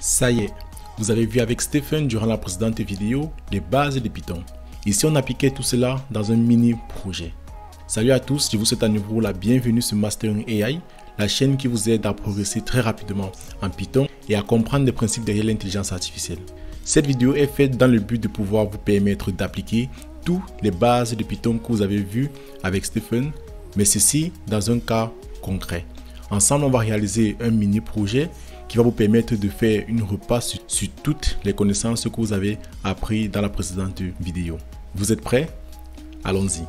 Ça y est, vous avez vu avec Stéphane durant la précédente vidéo les bases de Python. Ici, on appliquait tout cela dans un mini projet. Salut à tous, je vous souhaite à nouveau la bienvenue sur Mastering AI, la chaîne qui vous aide à progresser très rapidement en Python et à comprendre les principes derrière l'intelligence artificielle. Cette vidéo est faite dans le but de pouvoir vous permettre d'appliquer toutes les bases de Python que vous avez vues avec Stéphane, mais ceci dans un cas concret. Ensemble, on va réaliser un mini projet qui va vous permettre de faire une repasse sur toutes les connaissances que vous avez appris dans la précédente vidéo. Vous êtes prêts? Allons-y.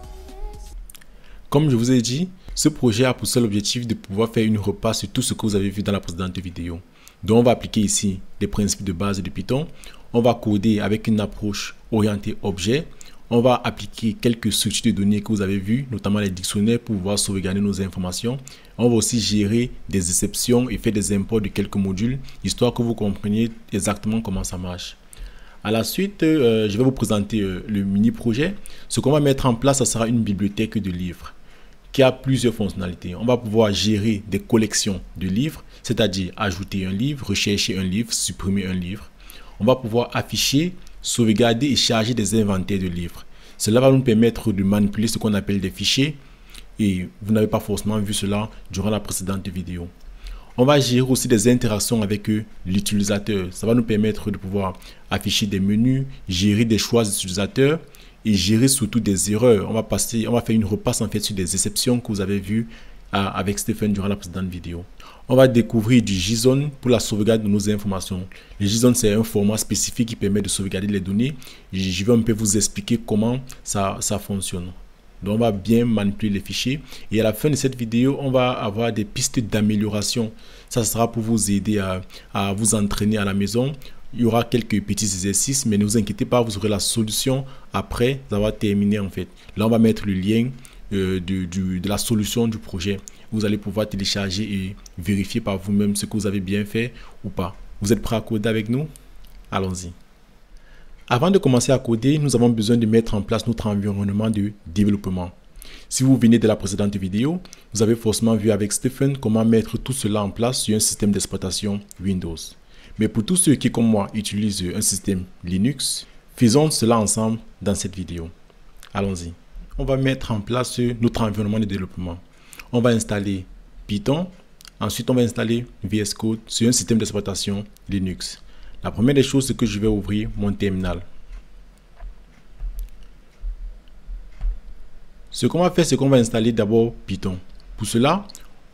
Comme je vous ai dit, ce projet a pour seul objectif de pouvoir faire une repasse sur tout ce que vous avez vu dans la précédente vidéo. Donc on va appliquer ici les principes de base de Python. On va coder avec une approche orientée objet. On va appliquer quelques structures de données que vous avez vues, notamment les dictionnaires pour pouvoir sauvegarder nos informations. On va aussi gérer des exceptions et faire des imports de quelques modules, histoire que vous compreniez exactement comment ça marche. À la suite, je vais vous présenter le mini-projet. Ce qu'on va mettre en place, ça sera une bibliothèque de livres qui a plusieurs fonctionnalités. On va pouvoir gérer des collections de livres, c'est-à-dire ajouter un livre, rechercher un livre, supprimer un livre. On va pouvoir afficher, sauvegarder et charger des inventaires de livres. Cela va nous permettre de manipuler ce qu'on appelle des fichiers et vous n'avez pas forcément vu cela durant la précédente vidéo. On va gérer aussi des interactions avec l'utilisateur. Ça va nous permettre de pouvoir afficher des menus, gérer des choix d'utilisateurs et gérer surtout des erreurs. On va faire une repasse en fait sur des exceptions que vous avez vues avec Stéphane durant la précédente vidéo. On va découvrir du JSON pour la sauvegarde de nos informations. Le JSON, c'est un format spécifique qui permet de sauvegarder les données. Je vais un peu vous expliquer comment ça fonctionne. Donc, on va bien manipuler les fichiers. Et à la fin de cette vidéo, on va avoir des pistes d'amélioration. Ça sera pour vous aider à vous entraîner à la maison. Il y aura quelques petits exercices, mais ne vous inquiétez pas, vous aurez la solution après avoir terminé en fait. Là, on va mettre le lien de la solution du projet. Vous allez pouvoir télécharger et vérifier par vous-même ce que vous avez bien fait ou pas. Vous êtes prêts à coder avec nous? Allons-y. Avant de commencer à coder, nous avons besoin de mettre en place notre environnement de développement. Si vous venez de la précédente vidéo, vous avez forcément vu avec Stéphane comment mettre tout cela en place sur un système d'exploitation Windows. Mais pour tous ceux qui, comme moi, utilisent un système Linux, faisons cela ensemble dans cette vidéo. Allons-y. On va mettre en place notre environnement de développement. On va installer Python. Ensuite, on va installer VS Code sur un système d'exploitation Linux. La première des choses, c'est que je vais ouvrir mon terminal. Ce qu'on va faire, c'est qu'on va installer d'abord Python. Pour cela,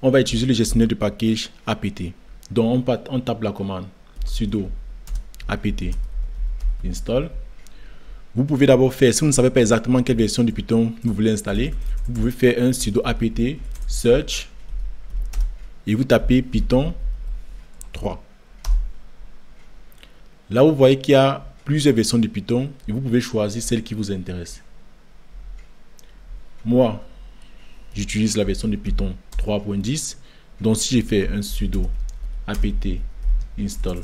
on va utiliser le gestionnaire de package apt. Donc, on tape la commande sudo apt install. Vous pouvez d'abord faire, si vous ne savez pas exactement quelle version de Python vous voulez installer, vous pouvez faire un sudo apt search et vous tapez Python 3. Là, vous voyez qu'il y a plusieurs versions de Python et vous pouvez choisir celle qui vous intéresse. Moi, j'utilise la version de Python 3.10. Donc, si je fais un sudo apt install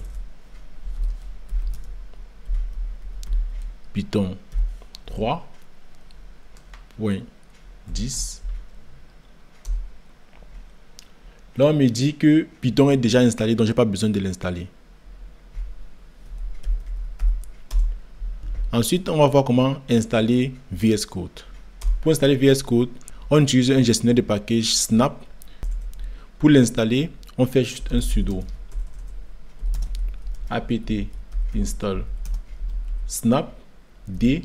Python 3.10. Là, on me dit que Python est déjà installé, donc je n'ai pas besoin de l'installer. Ensuite, on va voir comment installer VS Code. Pour installer VS Code, on utilise un gestionnaire de package Snap. Pour l'installer, on fait juste un sudo apt install snap d.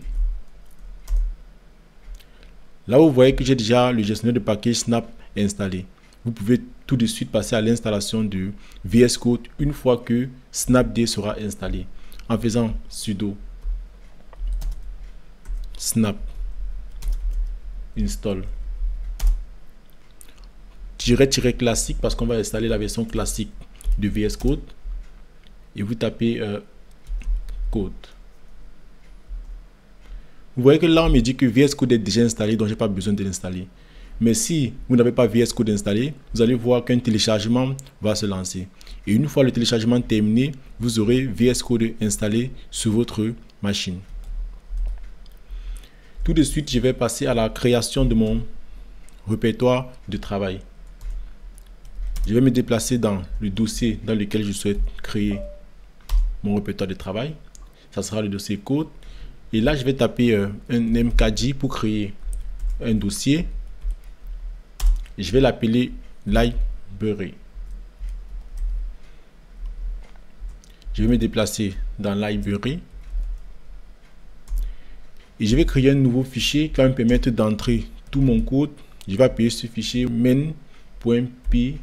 Là, vous voyez que j'ai déjà le gestionnaire de package Snap installé. Vous pouvez tout de suite passer à l'installation de VS Code une fois que snapd sera installé en faisant sudo snap install -- classique parce qu'on va installer la version classique de VS Code et vous tapez code. Vous voyez que là on me dit que VS Code est déjà installé, donc j'ai pas besoin de l'installer. Mais si vous n'avez pas VS Code installé, vous allez voir qu'un téléchargement va se lancer. Et une fois le téléchargement terminé, vous aurez VS Code installé sur votre machine. Tout de suite, je vais passer à la création de mon répertoire de travail. Je vais me déplacer dans le dossier dans lequel je souhaite créer mon répertoire de travail. Ça sera le dossier code. Et là, je vais taper un mkg pour créer un dossier. Je vais l'appeler library. Je vais me déplacer dans library. Et je vais créer un nouveau fichier qui va me permettre d'entrer tout mon code. Je vais appeler ce fichier main.py.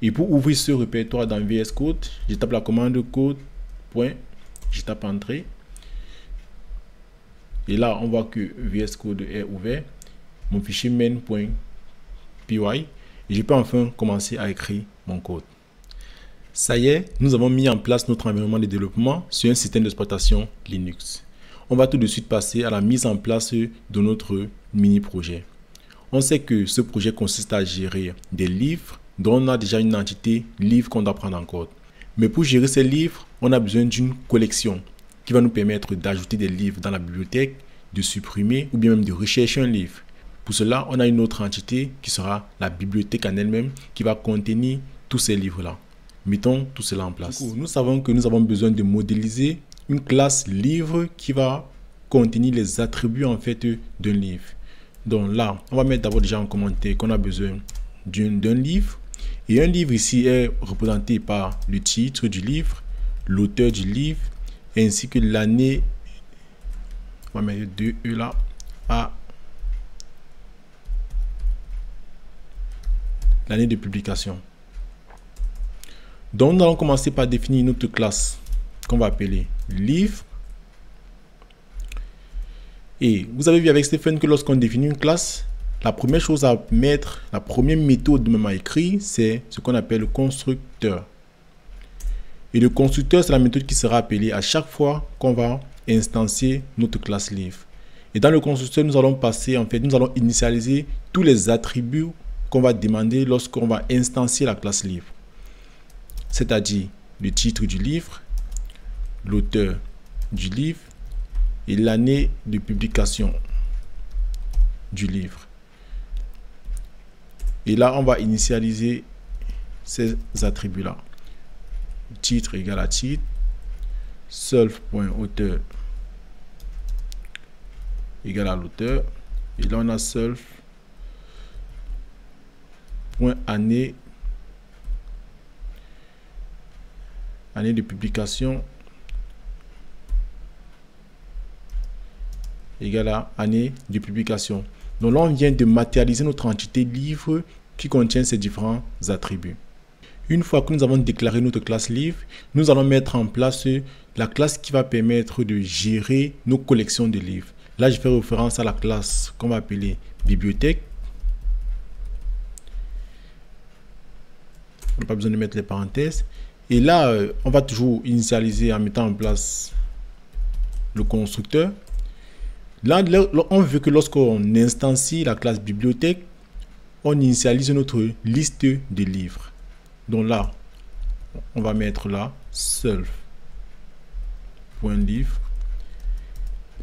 Et pour ouvrir ce répertoire dans VS Code, je tape la commande code. Je tape entrée. Et là, on voit que VS Code est ouvert. Mon fichier main.py. Et je peux enfin commencer à écrire mon code. Ça y est, nous avons mis en place notre environnement de développement sur un système d'exploitation Linux. On va tout de suite passer à la mise en place de notre mini-projet. On sait que ce projet consiste à gérer des livres dont on a déjà une entité livre qu'on doit prendre en compte. Mais pour gérer ces livres, on a besoin d'une collection qui va nous permettre d'ajouter des livres dans la bibliothèque, de supprimer ou bien même de rechercher un livre. Pour cela, on a une autre entité qui sera la bibliothèque en elle-même qui va contenir tous ces livres-là. Mettons tout cela en place. Du coup, nous savons que nous avons besoin de modéliser une classe livre qui va contenir les attributs en fait d'un livre. Donc là, on va mettre d'abord déjà en commentaire qu'on a besoin d'un livre. Et un livre ici est représenté par le titre du livre, l'auteur du livre, ainsi que l'année. On va mettre 2E là. À l'année de publication. Donc nous allons commencer par définir notre classe qu'on va appeler livre. Et vous avez vu avec Stephen que lorsqu'on définit une classe, la première chose à mettre, la première méthode même à écrire, c'est ce qu'on appelle le constructeur. Et le constructeur, c'est la méthode qui sera appelée à chaque fois qu'on va instancier notre classe livre. Et dans le constructeur, nous allons passer, en fait, nous allons initialiser tous les attributs qu'on va demander lorsqu'on va instancier la classe livre. C'est-à-dire le titre du livre, l'auteur du livre et l'année de publication du livre. Et là, on va initialiser ces attributs-là. Titre égale à titre, self.auteur égale à l'auteur. Et là, on a self.année année de publication égale à année de publication. Donc là, on vient de matérialiser notre entité livre qui contient ces différents attributs. Une fois que nous avons déclaré notre classe livre, nous allons mettre en place la classe qui va permettre de gérer nos collections de livres. Là, je fais référence à la classe qu'on va appeler bibliothèque. On n'a pas besoin de mettre les parenthèses. Et là, on va toujours initialiser en mettant en place le constructeur. Là, on veut que lorsqu'on instancie la classe bibliothèque, on initialise notre liste de livres. Donc là, on va mettre là self.livre.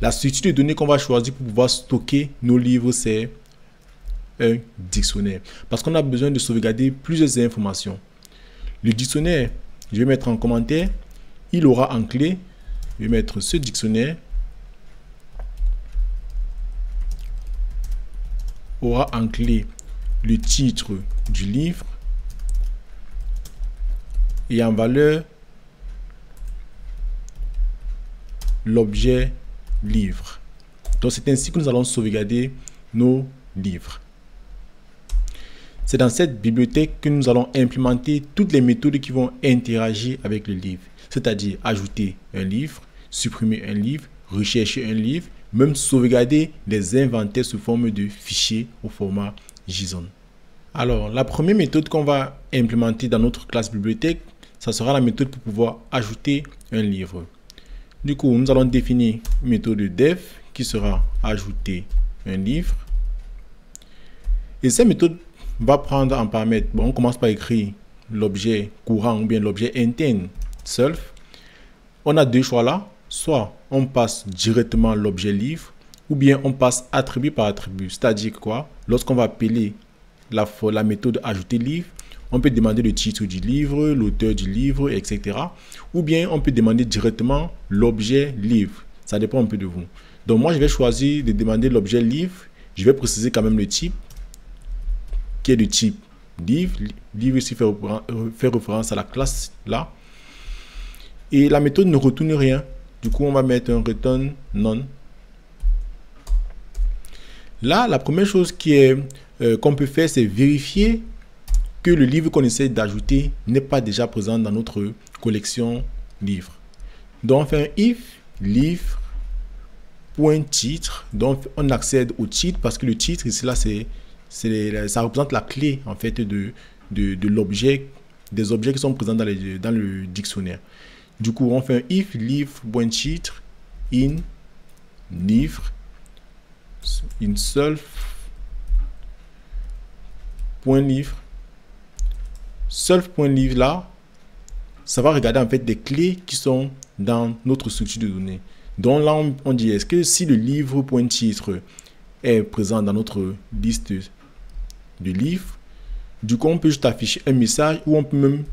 La structure de données qu'on va choisir pour pouvoir stocker nos livres, c'est un dictionnaire. Parce qu'on a besoin de sauvegarder plusieurs informations. Le dictionnaire, je vais mettre en commentaire, il aura en clé, je vais mettre ce dictionnaire, aura en clé le titre du livre et en valeur l'objet livre. Donc c'est ainsi que nous allons sauvegarder nos livres. C'est dans cette bibliothèque que nous allons implémenter toutes les méthodes qui vont interagir avec le livre, c'est-à-dire ajouter un livre, supprimer un livre, rechercher un livre, même sauvegarder les inventaires sous forme de fichiers au format JSON. Alors, la première méthode qu'on va implémenter dans notre classe bibliothèque, ça sera la méthode pour pouvoir ajouter un livre. Du coup, nous allons définir une méthode de dev qui sera ajouter un livre. Et cette méthode va prendre en paramètre, bon, on commence par écrire l'objet courant ou bien l'objet interne self. On a deux choix là, soit on passe directement l'objet livre ou bien on passe attribut par attribut. C'est-à-dire quoi? Lorsqu'on va appeler la méthode ajouter livre, On peut demander le titre du livre, l'auteur du livre, etc. Ou bien on peut demander directement l'objet livre. Ça dépend un peu de vous. Donc moi, je vais choisir de demander l'objet livre. Je vais préciser quand même le type, qui est de type livre. Livre ici fait référence à la classe là. Et la méthode ne retourne rien. Du coup, on va mettre un return none. Là, la première chose qu'on peut faire, c'est vérifier que le livre qu'on essaie d'ajouter n'est pas déjà présent dans notre collection livre. Donc, on fait un if livre.titre. Donc, on accède au titre parce que le titre ici, là, ça représente la clé en fait de l'objet, des objets qui sont présents dans le dictionnaire. Du coup, on fait un if livre.titre in livre in self.livre. Self.livre là, ça va regarder en fait des clés qui sont dans notre structure de données. Donc là, on dit est-ce que si le livre.titre est présent dans notre liste de livres, du coup, on peut juste afficher un message ou on peut même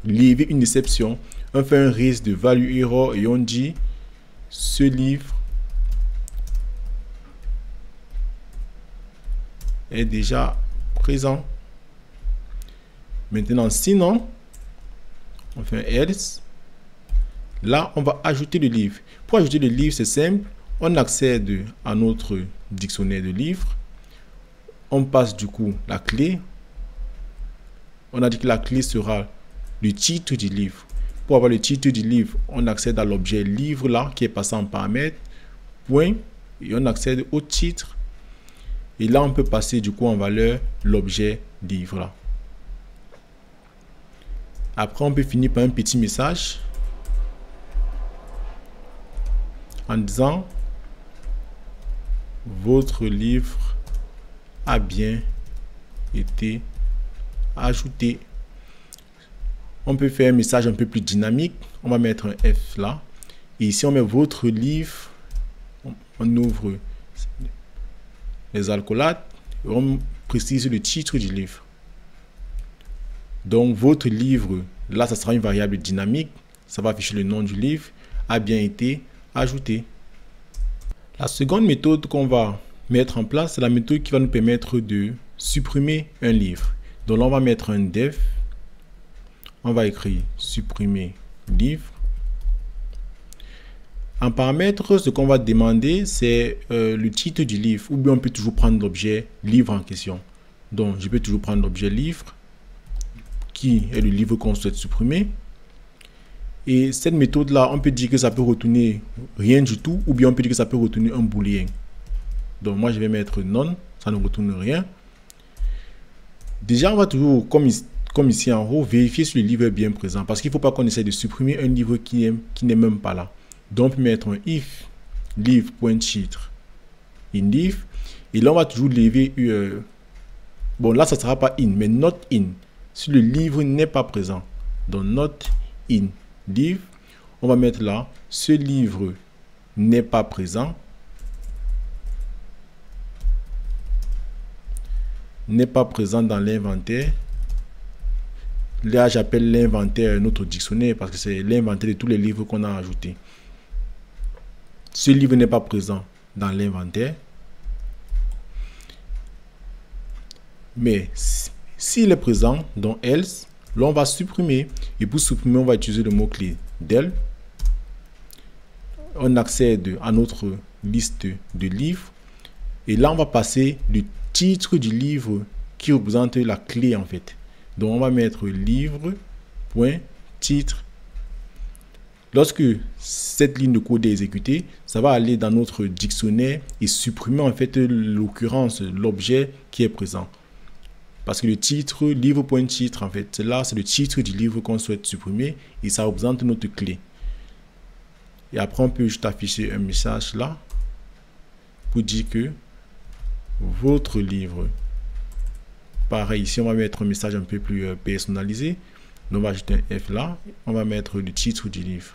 lever une exception. On fait un raise de value error et on dit ce livre est déjà présent. Maintenant, sinon, on fait un else. Là, on va ajouter le livre. Pour ajouter le livre, c'est simple. On accède à notre dictionnaire de livres. On passe du coup la clé. On a dit que la clé sera le titre du livre. Pour avoir le titre du livre, on accède à l'objet livre là qui est passé en paramètre. Point. Et on accède au titre. Et là, on peut passer du coup en valeur l'objet livre là. Après, on peut finir par un petit message en disant votre livre a bien été ajouté. On peut faire un message un peu plus dynamique. On va mettre un F là. Et ici, on met votre livre. On ouvre les alcoolates. Et on précise le titre du livre. Donc, votre livre, là, ça sera une variable dynamique. Ça va afficher le nom du livre. A bien été ajouté. La seconde méthode qu'on va mettre en place, c'est la méthode qui va nous permettre de supprimer un livre. Donc là, on va mettre un def. On va écrire supprimer livre. En paramètre, ce qu'on va demander, c'est le titre du livre. Ou bien on peut toujours prendre l'objet livre en question. Donc, je peux toujours prendre l'objet livre, qui est le livre qu'on souhaite supprimer. Et cette méthode-là, on peut dire que ça peut retourner rien du tout, ou bien on peut dire que ça peut retourner un booléen. Donc, moi, je vais mettre none, ça ne retourne rien. Déjà, on va toujours, comme ici en haut, vérifier si le livre est bien présent, parce qu'il ne faut pas qu'on essaie de supprimer un livre qui n'est même pas là. Donc, on peut mettre un if livre.titre in livre, et là, on va toujours lever, bon, là, ça ne sera pas in, mais not in, si le livre n'est pas présent. Donc, not in livre, on va mettre là, ce livre n'est pas présent, dans l'inventaire. Là, j'appelle l'inventaire notre dictionnaire parce que c'est l'inventaire de tous les livres qu'on a ajoutés. Ce livre n'est pas présent dans l'inventaire. Mais s'il est présent, dans else, là, on va supprimer. Et pour supprimer, on va utiliser le mot-clé del. On accède à notre liste de livres. Et là, on va passer le titre du livre qui représente la clé en fait. Donc, on va mettre livre.titre. Lorsque cette ligne de code est exécutée, ça va aller dans notre dictionnaire et supprimer en fait l'occurrence, l'objet qui est présent. Parce que le titre, livre.titre, en fait, là, c'est le titre du livre qu'on souhaite supprimer et ça représente notre clé. Et après, on peut juste afficher un message là pour dire que votre livre, pareil, ici, on va mettre un message un peu plus personnalisé. Donc, on va ajouter un F là. On va mettre le titre du livre.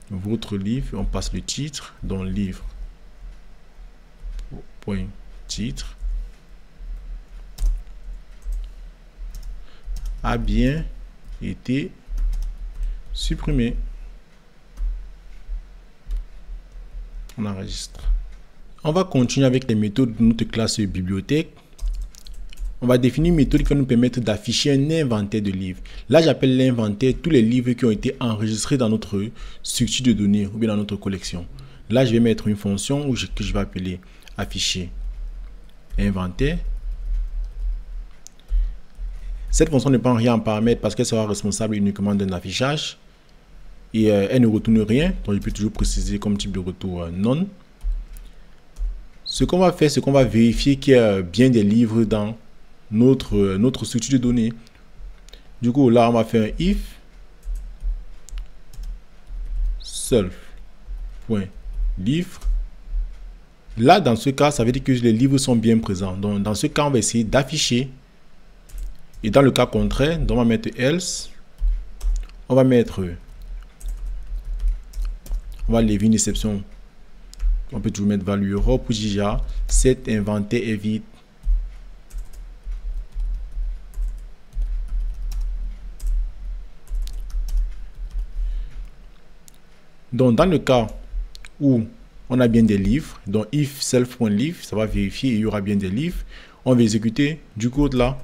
Votre livre, on passe le titre, donc livre. Point titre. a bien été supprimé. On enregistre. On va continuer avec les méthodes de notre classe bibliothèque. On va définir une méthode qui va nous permettre d'afficher un inventaire de livres. Là, j'appelle l'inventaire tous les livres qui ont été enregistrés dans notre structure de données ou bien dans notre collection. Là, je vais mettre une fonction que je vais appeler afficher inventaire. Cette fonction ne prend rien en paramètre parce qu'elle sera responsable uniquement d'un affichage et elle ne retourne rien. Donc, je peux toujours préciser comme type de retour non. Ce qu'on va faire, c'est qu'on va vérifier qu'il y a bien des livres dans notre structure de données. Du coup, là, on va faire un if self.livre. Là, dans ce cas, ça veut dire que les livres sont bien présents. Donc, dans ce cas, on va essayer d'afficher. Et dans le cas contraire, donc on va mettre else. On va lever une exception. On peut toujours mettre value error pour dire cet inventaire est vide. Donc, dans le cas où on a bien des livres, donc if self.livre, ça va vérifier, il y aura bien des livres. On va exécuter du code là.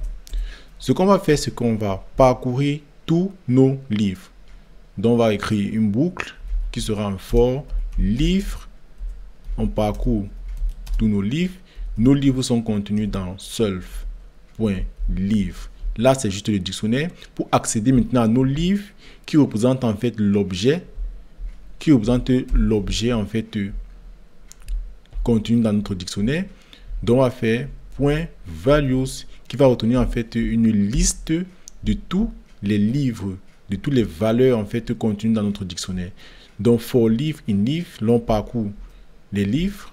Ce qu'on va faire, c'est qu'on va parcourir tous nos livres. Donc, on va écrire une boucle qui sera un for livre. On parcourt tous nos livres. Nos livres sont contenus dans self.livre. Là, c'est juste le dictionnaire. Pour accéder maintenant à nos livres qui représentent en fait l'objet, en fait contenu dans notre dictionnaire. Donc, on va faire .values qui va retenir en fait une liste de tous les livres, de toutes les valeurs en fait contenues dans notre dictionnaire. Donc, for livre in livre, l'on parcourt les livres.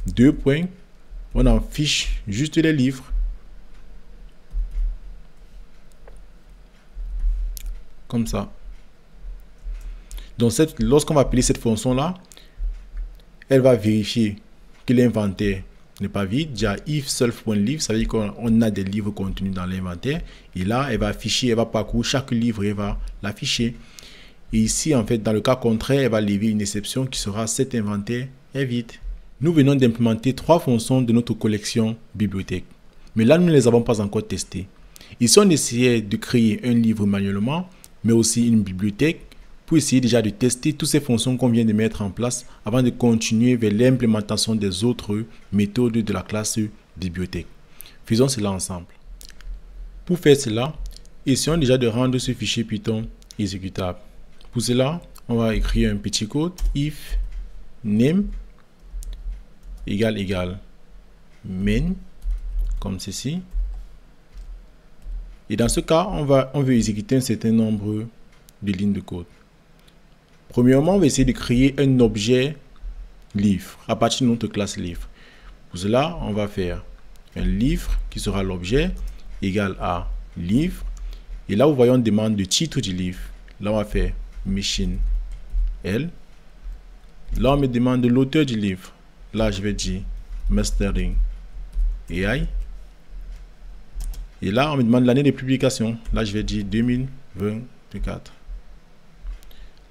Deux points, on en fiche juste les livres. Comme ça. Donc, lorsqu'on va appeler cette fonction-là, elle va vérifier que l'inventaire n'est pas vide. Déjà, if self.livre, ça veut dire qu'on a des livres contenus dans l'inventaire. Et là, elle va afficher, elle va parcourir chaque livre et elle va l'afficher. Et ici, en fait, dans le cas contraire, elle va lever une exception qui sera cet inventaire est vide. Nous venons d'implémenter 3 fonctions de notre collection bibliothèque. Mais là, nous ne les avons pas encore testées. Ici, on essayait de créer un livre manuellement, mais aussi une bibliothèque, pour essayer déjà de tester toutes ces fonctions qu'on vient de mettre en place avant de continuer vers l'implémentation des autres méthodes de la classe bibliothèque. Faisons cela ensemble. Pour faire cela, essayons déjà de rendre ce fichier Python exécutable. Pour cela, on va écrire un petit code if name égale main, comme ceci. Et dans ce cas, on veut exécuter un certain nombre de lignes de code. Premièrement, on va essayer de créer un objet livre à partir de notre classe livre. Pour cela, on va faire un livre qui sera l'objet égal à livre. Et là, vous voyez, on demande le titre du livre. Là, on va faire machine L. Là, on me demande l'auteur du livre. Là, je vais dire mastering AI. Et là, on me demande l'année de publication. Là, je vais dire 2024.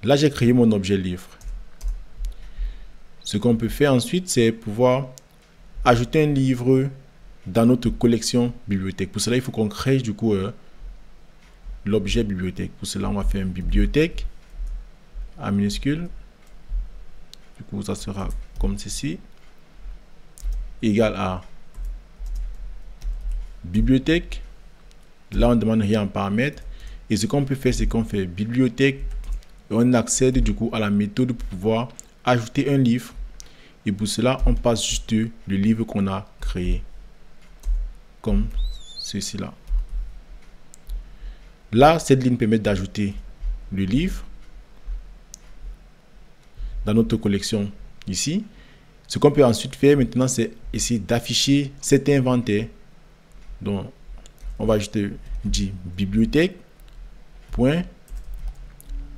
Là, j'ai créé mon objet livre. Ce qu'on peut faire ensuite, c'est pouvoir ajouter un livre dans notre collection bibliothèque. Pour cela, il faut qu'on crée du coup l'objet bibliothèque. Pour cela, on va faire une bibliothèque en minuscule. Du coup, ça sera comme ceci. Égal à bibliothèque. Là, on ne demande rien en paramètre. Et ce qu'on peut faire, c'est qu'on fait bibliothèque. Et on accède du coup à la méthode pour pouvoir ajouter un livre. Et pour cela, on passe juste le livre qu'on a créé. Comme ceci là. Là, cette ligne permet d'ajouter le livre dans notre collection ici. Ce qu'on peut ensuite faire maintenant, c'est essayer d'afficher cet inventaire. Donc, on va juste dire bibliothèque. Point.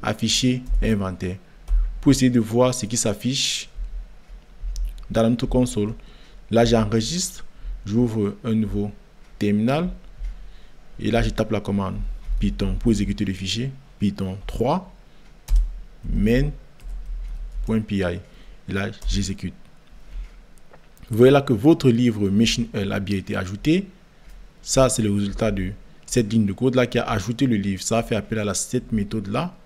Afficher inventaire pour essayer de voir ce qui s'affiche dans notre console. Là, j'enregistre, j'ouvre un nouveau terminal et là, je tape la commande Python pour exécuter le fichier, Python 3 main.py. Et là, j'exécute. Vous voyez là que votre livre MachineL a bien été ajouté. Ça, c'est le résultat de cette ligne de code là qui a ajouté le livre. Ça a fait appel à cette méthode là,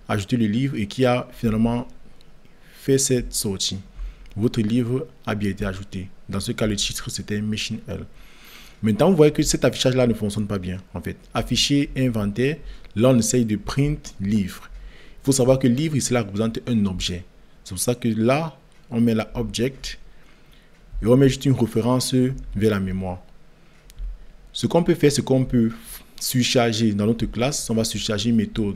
ajouter le livre, et qui a finalement fait cette sortie. Votre livre a bien été ajouté. Dans ce cas, le titre c'était MachineL. Maintenant, vous voyez que cet affichage là ne fonctionne pas bien. En fait, afficher inventaire, là on essaye de print livre. Il faut savoir que livre ici là représente un objet. C'est pour ça que là on met la object et on met juste une référence vers la mémoire. Ce qu'on peut faire, c'est qu'on peut surcharger dans notre classe. On va surcharger une méthode.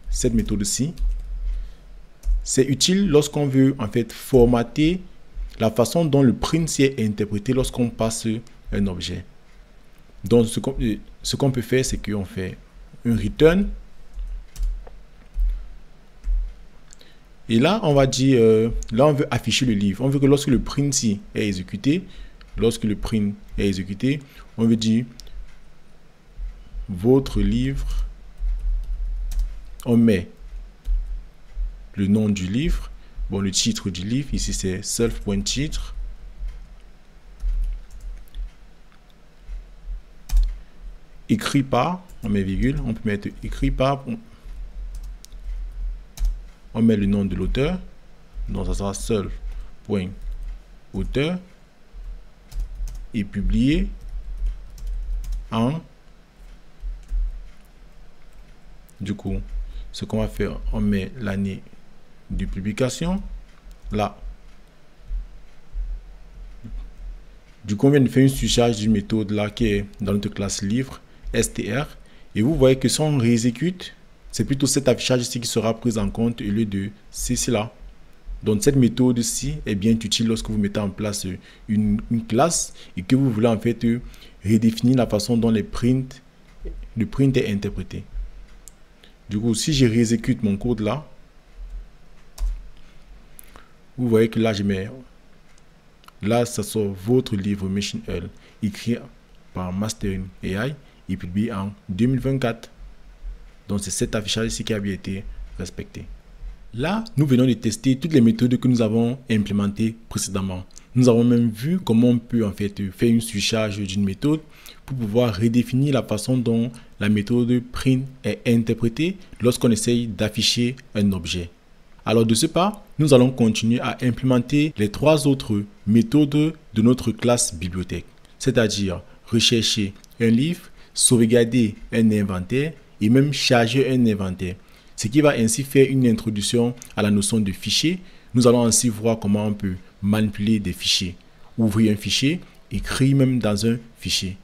Cette méthode-ci, c'est utile lorsqu'on veut en fait formater la façon dont le print est interprété lorsqu'on passe un objet. Donc ce qu'on peut faire, c'est qu'on fait un return. Et là, on va dire, là on veut afficher le livre. On veut que lorsque le print est exécuté, on veut dire votre livre. On met le nom du livre, bon, le titre du livre, ici c'est self.titre. Écrit par, on met virgule, on peut mettre écrit par, on met le nom de l'auteur, donc ça sera self.auteur, et publié en, du coup, ce qu'on va faire, on met l'année de publication là. Du coup, on vient de faire une surcharge d'une méthode là qui est dans notre classe livre str, et vous voyez que si on réexécute, c'est plutôt cet affichage ici qui sera pris en compte au lieu de ceci là. Donc cette méthode ci est bien utile lorsque vous mettez en place une classe et que vous voulez en fait redéfinir la façon dont le print est interprété. Du coup, si je réexécute mon code là, vous voyez que là, je mets, là, ça sort votre livre MachineL, écrit par Mastering AI et publié en 2024. Donc, c'est cet affichage ici qui a bien été respecté. Là, nous venons de tester toutes les méthodes que nous avons implémentées précédemment. Nous avons même vu comment on peut en fait faire une surcharge d'une méthode pour pouvoir redéfinir la façon dont la méthode print est interprétée lorsqu'on essaye d'afficher un objet. Alors de ce pas, nous allons continuer à implémenter les trois autres méthodes de notre classe bibliothèque, c'est-à-dire rechercher un livre, sauvegarder un inventaire et même charger un inventaire. Ce qui va ainsi faire une introduction à la notion de fichier. Nous allons ainsi voir comment on peut manipuler des fichiers, ouvrir un fichier, écrire même dans un fichier.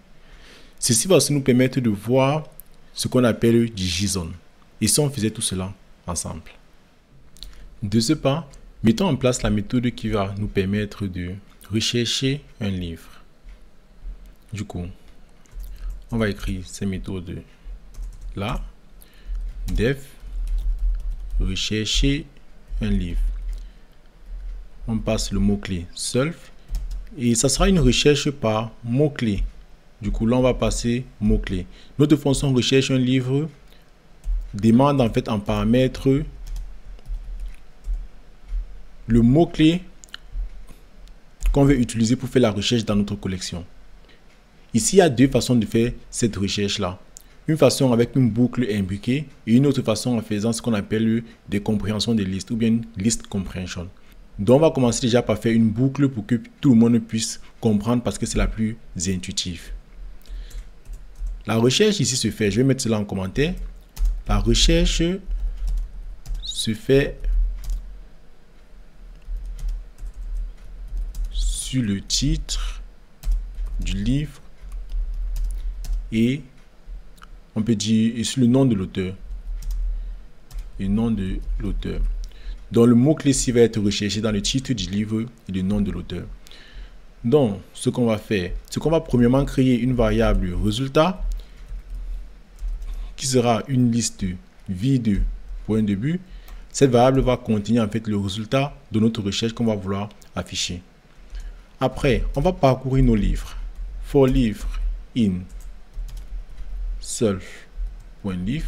Ceci va aussi nous permettre de voir ce qu'on appelle du JSON. Et si on faisait tout cela ensemble. De ce pas, mettons en place la méthode qui va nous permettre de rechercher un livre. Du coup, on va écrire ces méthodes là. Def rechercher un livre. On passe le mot-clé self et ça sera une recherche par mot-clé. Du coup, là, on va passer mot-clé. Notre fonction recherche un livre demande en fait en paramètre le mot-clé qu'on veut utiliser pour faire la recherche dans notre collection. Ici, il y a deux façons de faire cette recherche-là. Une façon avec une boucle imbriquée et une autre façon en faisant ce qu'on appelle des compréhensions de listes ou bien list comprehension. Donc, on va commencer déjà par faire une boucle pour que tout le monde puisse comprendre parce que c'est la plus intuitive. La recherche ici se fait, je vais mettre cela en commentaire. La recherche se fait sur le titre du livre et on peut dire sur le nom de l'auteur. Le nom de l'auteur. Donc le mot-clé ci va être recherché dans le titre du livre et le nom de l'auteur. Donc ce qu'on va faire, c'est qu'on va premièrement créer une variable résultat qui sera une liste vide point de but. Cette variable va contenir en fait le résultat de notre recherche qu'on va vouloir afficher. Après, on va parcourir nos livres. For livre in self.leaf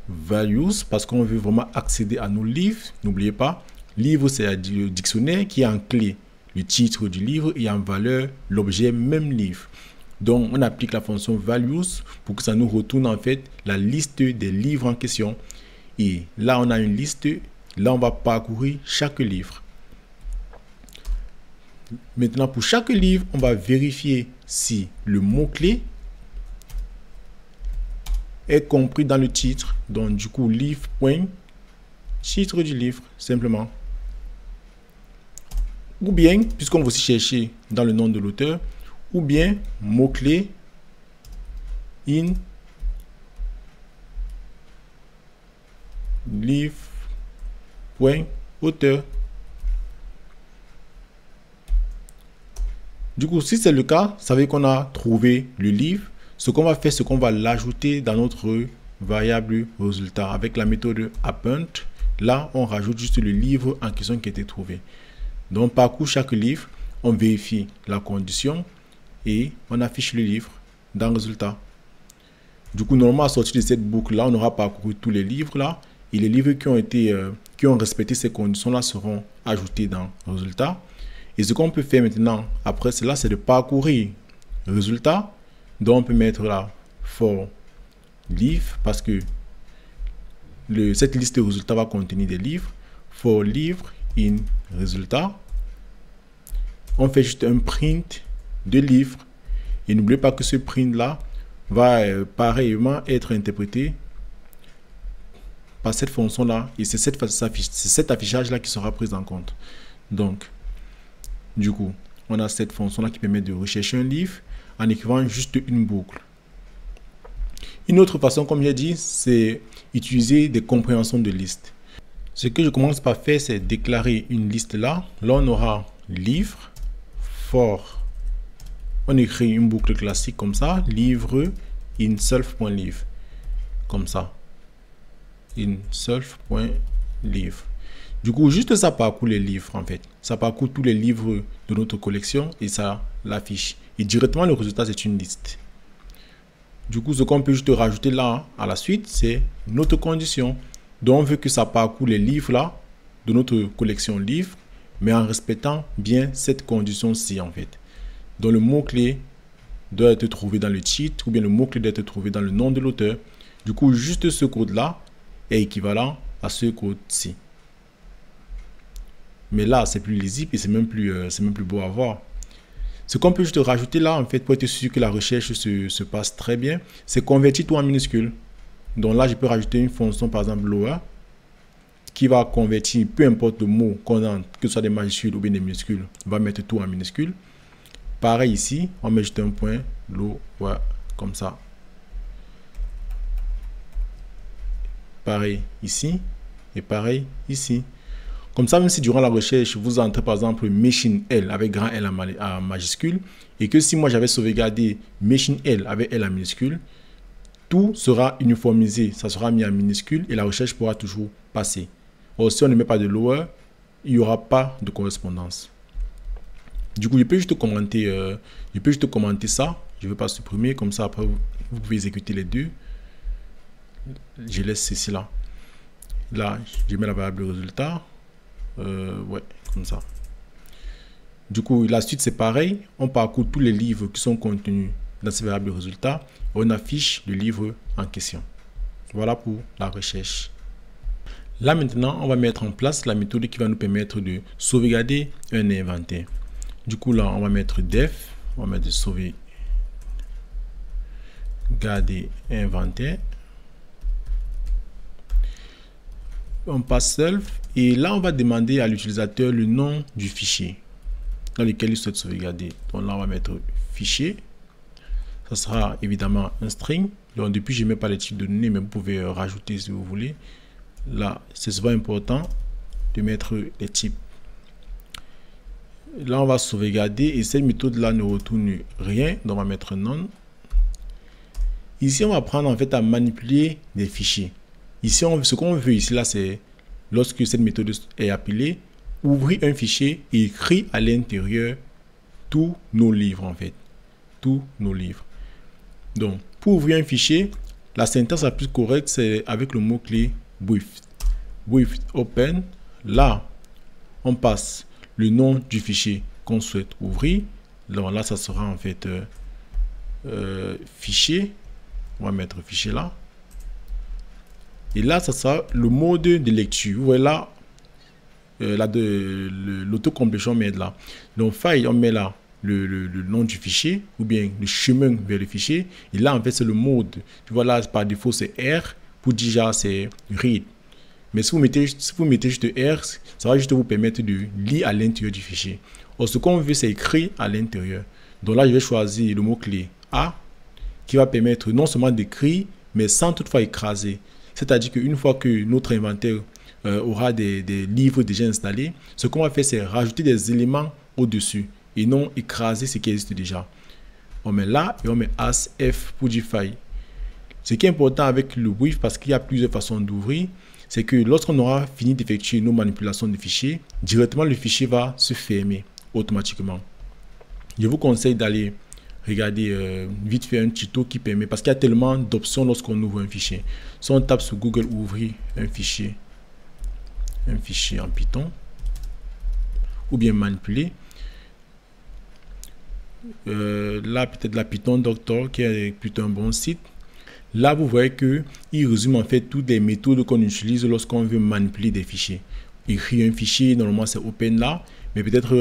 .values parce qu'on veut vraiment accéder à nos livres. N'oubliez pas, livre c'est le dictionnaire qui a en clé le titre du livre et en valeur l'objet même livre. Donc on applique la fonction values pour que ça nous retourne en fait la liste des livres en question. Et là on a une liste, là on va parcourir chaque livre. Maintenant pour chaque livre, on va vérifier si le mot-clé est compris dans le titre. Donc du coup livre point titre du livre simplement, ou bien puisqu'on va aussi chercher dans le nom de l'auteur, ou bien mot-clé in livre point auteur. Du coup si c'est le cas, ça veut dire qu'on a trouvé le livre. Ce qu'on va faire, c'est qu'on va l'ajouter dans notre variable résultat avec la méthode append. Là, on rajoute juste le livre en question qui a été trouvé. Donc, on parcourt chaque livre, on vérifie la condition et on affiche le livre dans le résultat. Du coup, normalement, à sortir de cette boucle-là, on aura parcouru tous les livres là. Et les livres qui ont respecté ces conditions-là seront ajoutés dans le résultat. Et ce qu'on peut faire maintenant, après cela, c'est de parcourir le résultat. Donc, on peut mettre là for livre parce que cette liste de résultats va contenir des livres. For livre in résultat. On fait juste un print de livres. Et n'oubliez pas que ce print là va pareillement être interprété par cette fonction là. Et c'est cet affichage là qui sera pris en compte. Donc, du coup, on a cette fonction là qui permet de rechercher un livre en écrivant juste une boucle. Une autre façon, comme j'ai dit, c'est utiliser des compréhensions de listes. Ce que je commence par faire, c'est déclarer une liste là. Là, on aura livre, for. On écrit une boucle classique comme ça, livre in self.livre. Comme ça. In self.livre. Du coup, juste ça parcourt les livres en fait. Ça parcourt tous les livres de notre collection et ça l'affiche. Et directement, le résultat, c'est une liste. Du coup, ce qu'on peut juste rajouter là à la suite, c'est notre condition. Donc, on veut que ça parcourt les livres là de notre collection livres, mais en respectant bien cette condition-ci en fait. Donc, le mot-clé doit être trouvé dans le titre ou bien le mot-clé doit être trouvé dans le nom de l'auteur. Du coup, juste ce code-là est équivalent à ce code-ci. Mais là, c'est plus lisible et c'est même plus beau à voir. Ce qu'on peut juste rajouter là, en fait, pour être sûr que la recherche se passe très bien, c'est convertir tout en minuscule. Donc là, je peux rajouter une fonction, par exemple, lower, qui va convertir peu importe le mot qu'on a, que ce soit des majuscules ou bien des minuscules, on va mettre tout en minuscule. Pareil ici, on met juste un point, lower, comme ça. Pareil ici et pareil ici. Comme ça, même si durant la recherche, vous entrez par exemple machine L avec grand L en majuscule, et que si moi j'avais sauvegardé machine L avec L en minuscule, tout sera uniformisé, ça sera mis en minuscule et la recherche pourra toujours passer. Or, si on ne met pas de lower, il n'y aura pas de correspondance. Du coup, je peux juste commenter ça. Je ne vais pas supprimer, comme ça après vous pouvez exécuter les deux. Je laisse ceci là. Là, je mets la variable résultat. Ouais, comme ça. Du coup, la suite c'est pareil. On parcourt tous les livres qui sont contenus dans ces variables résultats. On affiche le livre en question. Voilà pour la recherche. Là maintenant, on va mettre en place la méthode qui va nous permettre de sauvegarder un inventaire. Du coup là, on va mettre def, on va mettre de sauvegarder inventaire. On passe self et là on va demander à l'utilisateur le nom du fichier dans lequel il souhaite sauvegarder. Donc là on va mettre fichier. Ça sera évidemment un string. Donc depuis je ne mets pas les types de données, mais vous pouvez rajouter si vous voulez. Là c'est souvent important de mettre les types. Là on va sauvegarder et cette méthode là ne retourne rien. Donc on va mettre none. Ici on va prendre en fait à manipuler des fichiers. Ici, ce qu'on veut ici, là, c'est lorsque cette méthode est appelée, ouvrir un fichier et écrire à l'intérieur tous nos livres, en fait. Tous nos livres. Donc, pour ouvrir un fichier, la syntaxe la plus correcte, c'est avec le mot-clé with. With open. Là, on passe le nom du fichier qu'on souhaite ouvrir. Donc là, ça sera en fait fichier. On va mettre fichier là. Et là, ça sera le mode de lecture. Vous voyez là, l'autocomplétion met là. Donc, file, on met là le nom du fichier ou bien le chemin vers le fichier. Et là, en fait, c'est le mode. Tu vois là, par défaut, c'est R. Pour déjà, c'est read. Mais si vous mettez juste R, ça va juste vous permettre de lire à l'intérieur du fichier. Or, ce qu'on veut, c'est écrire à l'intérieur. Donc là, je vais choisir le mot-clé A qui va permettre non seulement d'écrire, mais sans toutefois écraser. C'est-à-dire qu'une fois que notre inventaire aura des livres déjà installés, ce qu'on va faire, c'est rajouter des éléments au-dessus et non écraser ce qui existe déjà. On met là et on met as F pour dire file. Ce qui est important avec le with, parce qu'il y a plusieurs façons d'ouvrir, c'est que lorsqu'on aura fini d'effectuer nos manipulations de fichiers, directement le fichier va se fermer automatiquement. Je vous conseille d'aller regarder vite fait un tuto qui permet, parce qu'il y a tellement d'options lorsqu'on ouvre un fichier. Si on tape sur Google ouvrir un fichier en Python, ou bien manipuler, là peut-être la Python Doctor qui est plutôt un bon site. Là, vous voyez qu'il résume en fait toutes les méthodes qu'on utilise lorsqu'on veut manipuler des fichiers. Écrire un fichier, normalement c'est open là, mais peut-être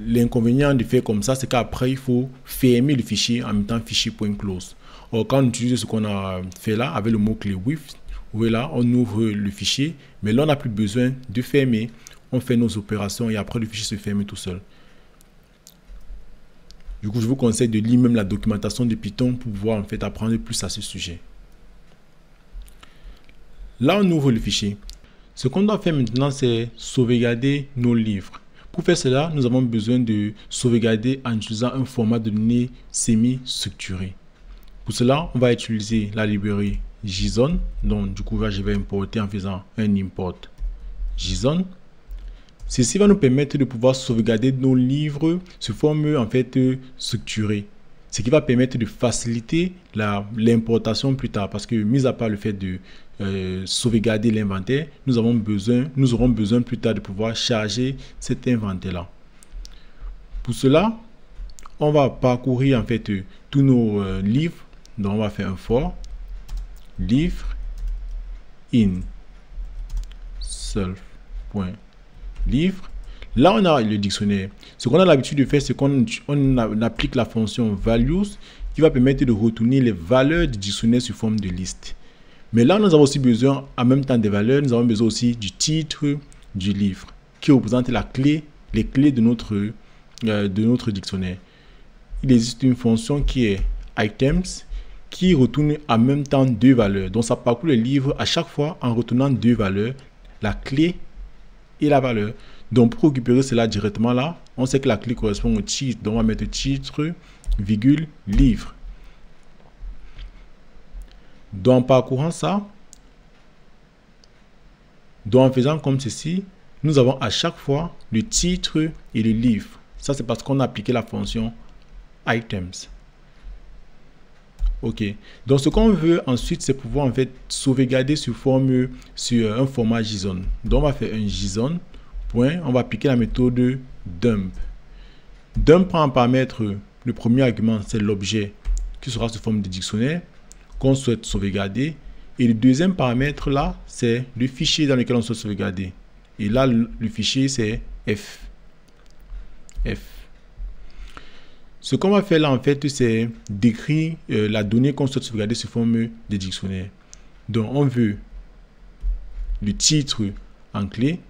l'inconvénient de faire comme ça, c'est qu'après il faut fermer le fichier en même temps fichier.close. Or, quand on utilise ce qu'on a fait là avec le mot-clé with, vous voyez là, on ouvre le fichier, mais là on n'a plus besoin de fermer. On fait nos opérations et après le fichier se ferme tout seul. Du coup, je vous conseille de lire même la documentation de Python pour pouvoir en fait apprendre plus à ce sujet. Là, on ouvre le fichier. Ce qu'on doit faire maintenant, c'est sauvegarder nos livres. Pour faire cela, nous avons besoin de sauvegarder en utilisant un format de données semi-structuré. Pour cela, on va utiliser la librairie JSON. Donc, du coup, là, je vais importer en faisant un import JSON. Ceci va nous permettre de pouvoir sauvegarder nos livres sous forme en fait structurée. Ce qui va permettre de faciliter l'importation plus tard. Parce que, mis à part le fait de sauvegarder l'inventaire, nous aurons besoin plus tard de pouvoir charger cet inventaire-là. Pour cela, on va parcourir en fait tous nos livres. Donc, on va faire un for livre in self.livre. Là, on a le dictionnaire. Ce qu'on a l'habitude de faire, c'est qu'on applique la fonction values qui va permettre de retourner les valeurs du dictionnaire sous forme de liste. Mais là, nous avons aussi besoin, en même temps des valeurs, nous avons besoin aussi du titre du livre qui représente les clés de notre dictionnaire. Il existe une fonction qui est items qui retourne en même temps deux valeurs. Donc, ça parcourt le livre à chaque fois en retournant deux valeurs, la clé et la valeur. Donc, pour récupérer cela directement là, on sait que la clé correspond au titre. Donc, on va mettre titre, virgule, livre. Donc, en parcourant ça, donc en faisant comme ceci, nous avons à chaque fois le titre et le livre. Ça, c'est parce qu'on a appliqué la fonction items. Ok. Donc, ce qu'on veut ensuite, c'est pouvoir en fait sauvegarder sur un format JSON. Donc, on va faire un JSON. On va appliquer la méthode dump. Dump prend en paramètre le premier argument, c'est l'objet qui sera sous forme de dictionnaire qu'on souhaite sauvegarder. Et le deuxième paramètre là, c'est le fichier dans lequel on souhaite sauvegarder. Et là, le fichier, c'est F. Ce qu'on va faire là, en fait, c'est décrire la donnée qu'on souhaite sauvegarder sous forme de dictionnaire. Donc, on veut le titre en clé.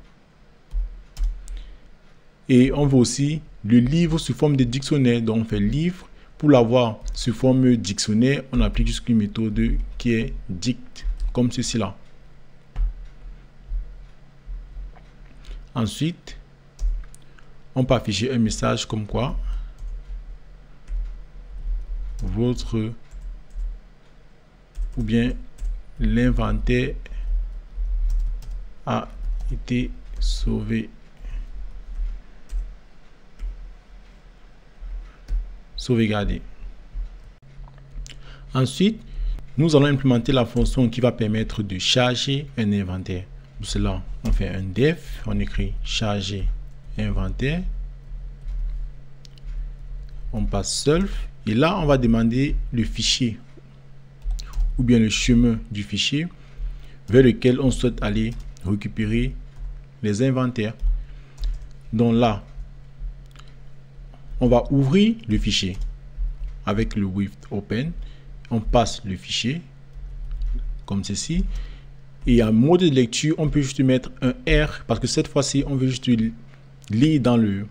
Et on veut aussi le livre sous forme de dictionnaire. Donc, on fait livre. Pour l'avoir sous forme dictionnaire, on applique juste une méthode qui est dict, comme ceci là. Ensuite, on peut afficher un message comme quoi votre ou bien l'inventaire a été sauvegardé. Ensuite, nous allons implémenter la fonction qui va permettre de charger un inventaire. Pour cela, on fait un def, on écrit charger inventaire. On passe self et là, on va demander le fichier ou bien le chemin du fichier vers lequel on souhaite aller récupérer les inventaires. Donc là, on va ouvrir le fichier avec le with open. On passe le fichier comme ceci. Et en mode de lecture, on peut juste mettre un R parce que cette fois-ci, on veut juste lire dans le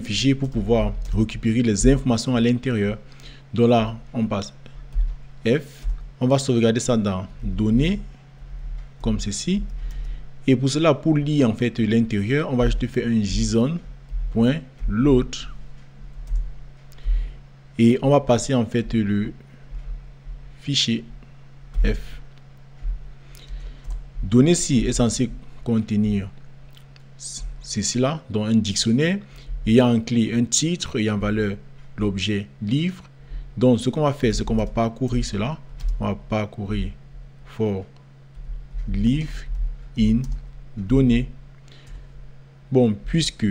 fichier pour pouvoir récupérer les informations à l'intérieur. Donc là, on passe F. On va sauvegarder ça dans données comme ceci. Et pour cela, pour lire en fait l'intérieur, on va juste faire un JSON.load. Et on va passer en fait le fichier F. Données-ci est censé contenir ceci là, donc un dictionnaire, ayant en clé un titre et en valeur l'objet livre. Donc ce qu'on va faire, c'est qu'on va parcourir cela. On va parcourir for live in données. Bon, puisque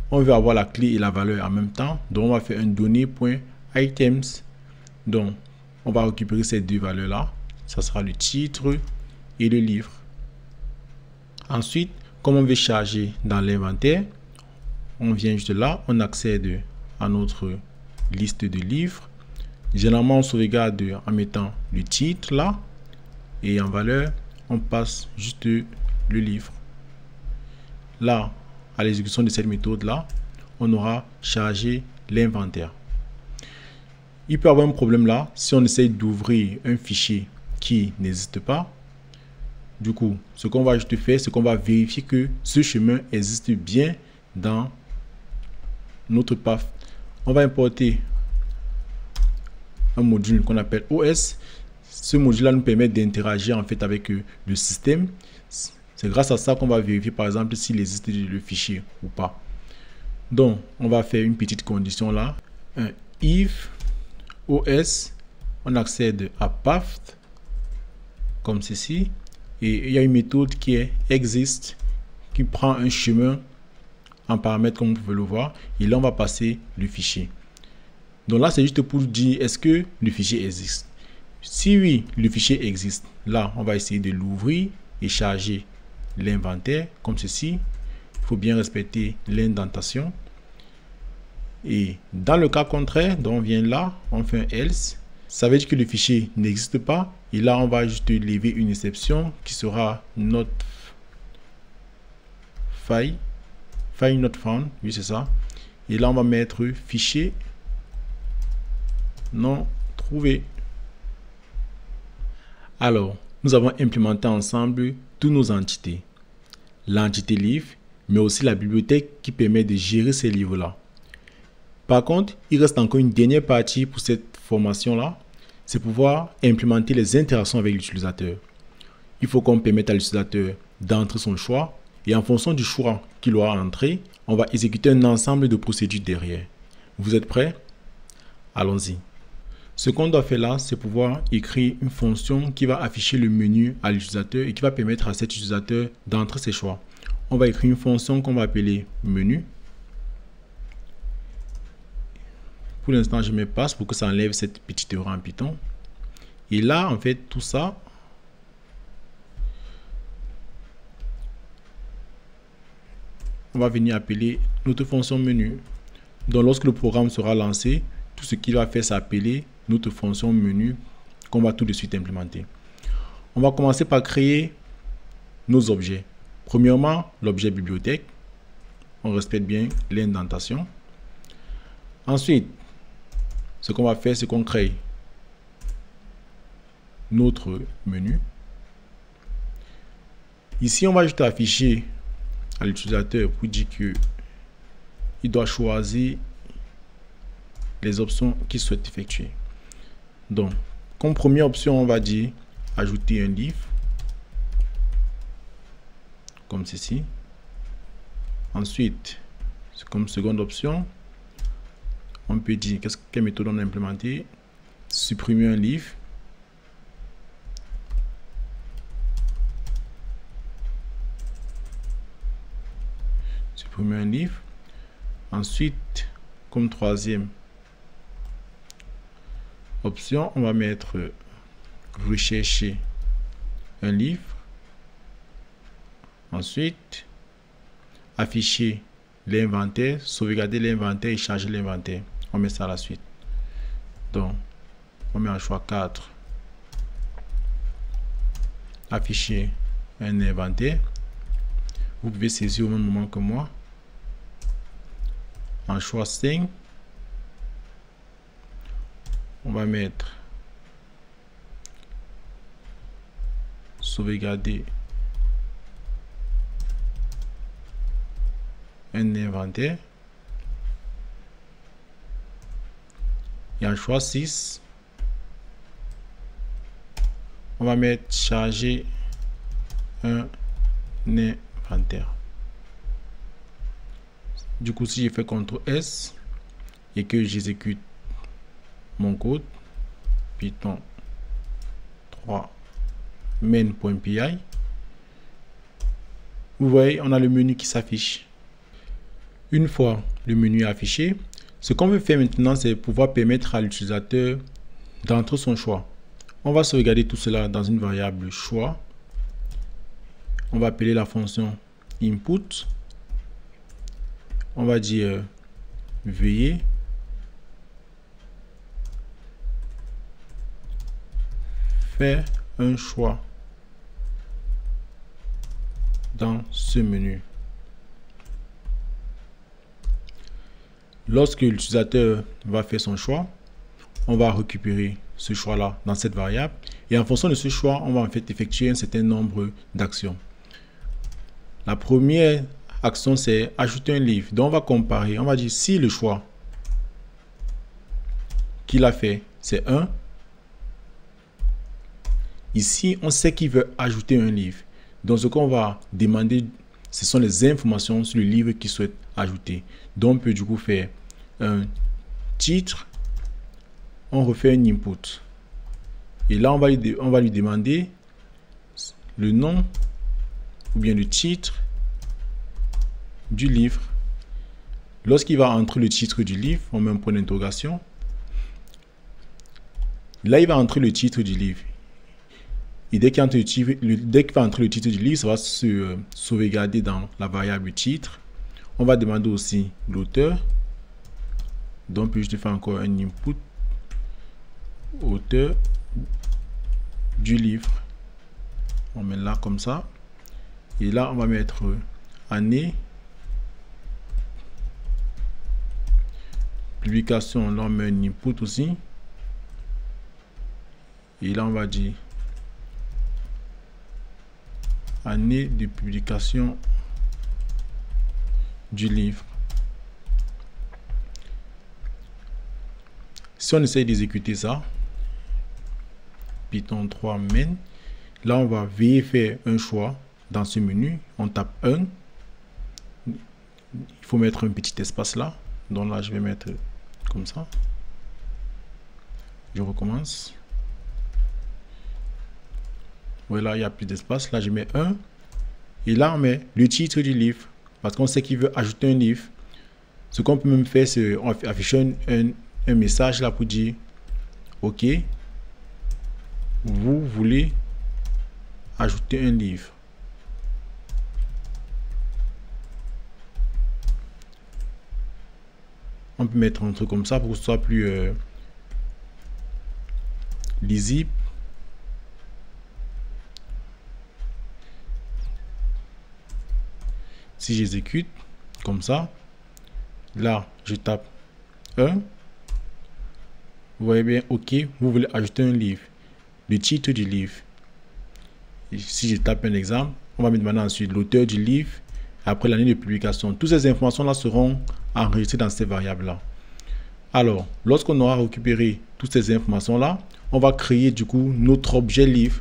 on veut avoir la clé et la valeur en même temps, donc on va faire un données.items. Donc on va récupérer ces deux valeurs là. Ça sera le titre et le livre. Ensuite, comme on veut charger dans l'inventaire, on vient juste là, on accède à notre liste de livres. Généralement, on sauvegarde en mettant le titre là et en valeur, on passe juste le livre. Là, à l'exécution de cette méthode là, on aura chargé l'inventaire. Il peut y avoir un problème là si on essaye d'ouvrir un fichier qui n'existe pas. Du coup, ce qu'on va juste faire, c'est qu'on va vérifier que ce chemin existe bien dans notre path. On va importer un module qu'on appelle OS. Ce module-là nous permet d'interagir en fait avec le système. C'est grâce à ça qu'on va vérifier par exemple s'il existe le fichier ou pas. Donc, on va faire une petite condition là. Un if OS, on accède à path comme ceci. Et il y a une méthode qui est exist qui prend un chemin en paramètre comme vous pouvez le voir. Et là, on va passer le fichier. Donc là, c'est juste pour dire est-ce que le fichier existe. Si oui, le fichier existe, là, on va essayer de l'ouvrir et charger l'inventaire comme ceci. Il faut bien respecter l'indentation. Et dans le cas contraire, donc on vient là, on fait un else. Ça veut dire que le fichier n'existe pas. Et là, on va juste lever une exception qui sera not file not found. Oui, c'est ça. Et là, on va mettre fichier non trouvé. Alors, nous avons implémenté ensemble toutes nos entités. L'entité livre, mais aussi la bibliothèque qui permet de gérer ces livres-là. Par contre, il reste encore une dernière partie pour cette formation-là. C'est pouvoir implémenter les interactions avec l'utilisateur. Il faut qu'on permette à l'utilisateur d'entrer son choix et en fonction du choix qu'il aura entré, on va exécuter un ensemble de procédures derrière. Vous êtes prêts? Allons-y. Ce qu'on doit faire là, c'est pouvoir écrire une fonction qui va afficher le menu à l'utilisateur et qui va permettre à cet utilisateur d'entrer ses choix. On va écrire une fonction qu'on va appeler menu. Pour l'instant, je mets passe pour que ça enlève cette petite erreur en Python. Et là, en fait, tout ça, on va venir appeler notre fonction menu. Donc, lorsque le programme sera lancé, tout ce qu'il va faire, c'est appeler notre fonction menu qu'on va tout de suite implémenter. On va commencer par créer nos objets. Premièrement, l'objet bibliothèque. On respecte bien l'indentation. Ensuite, ce qu'on va faire, c'est qu'on crée notre menu. Ici, on va juste afficher à l'utilisateur pour dire que il doit choisir les options qu'il souhaite effectuer. Donc, comme première option, on va dire ajouter un livre, comme ceci. Ensuite, comme seconde option, on peut dire quelle méthode on a implémenté. Supprimer un livre. Supprimer un livre. Ensuite, comme troisième option, on va mettre rechercher un livre. Ensuite, afficher l'inventaire, sauvegarder l'inventaire et charger l'inventaire. On met ça à la suite. Donc, on met en choix 4. Afficher un inventaire. Vous pouvez saisir au même moment que moi. En choix 5, on va mettre sauvegarder un inventaire. Et en choix 6, on va mettre charger un inventaire. Du coup, si je fais CTRL S et que j'exécute mon code, Python 3 main.py, vous voyez, on a le menu qui s'affiche. Une fois le menu affiché, ce qu'on veut faire maintenant, c'est pouvoir permettre à l'utilisateur d'entrer son choix. On va sauvegarder tout cela dans une variable choix. On va appeler la fonction input. On va dire veuillez faire un choix dans ce menu. Lorsque l'utilisateur va faire son choix, on va récupérer ce choix-là dans cette variable. Et en fonction de ce choix, on va en fait effectuer un certain nombre d'actions. La première action, c'est ajouter un livre. Donc, on va comparer. On va dire si le choix qu'il a fait, c'est 1. Ici, on sait qu'il veut ajouter un livre. Donc, ce qu'on va demander, ce sont les informations sur le livre qu'il souhaite ajouter. Donc, on peut du coup faire un titre. On refait un input. Et là, on va lui demander le nom ou bien le titre du livre. Lorsqu'il va entrer le titre du livre, on met un point d'interrogation. Là, il va entrer le titre du livre. Et dès qu'il va entrer le titre du livre, ça va se sauvegarder dans la variable titre. On va demander aussi l'auteur. Donc, puis je fais encore un input. Auteur du livre. On met là comme ça. Et là, on va mettre année. Publication, là on met un input aussi. Et là, on va dire année de publication du livre. Si on essaye d'exécuter ça, Python 3 main, là on va veuillez faire un choix dans ce menu. On tape 1. Il faut mettre un petit espace là. Donc là, je vais mettre comme ça. Je recommence. Voilà, il n'y a plus d'espace. Là, je mets 1. Et là, on met le titre du livre. Parce qu'on sait qu'il veut ajouter un livre. Ce qu'on peut même faire, c'est afficher un message là pour dire OK, vous voulez ajouter un livre. On peut mettre un truc comme ça pour que ce soit plus lisible. Si j'exécute comme ça, là je tape 1. Vous voyez bien, OK, vous voulez ajouter un livre. Le titre du livre. Et si je tape un exemple, on va me demander ensuite l'auteur du livre, après l'année de publication. Toutes ces informations-là seront enregistrées dans ces variables-là. Alors, lorsqu'on aura récupéré toutes ces informations-là, on va créer du coup notre objet livre.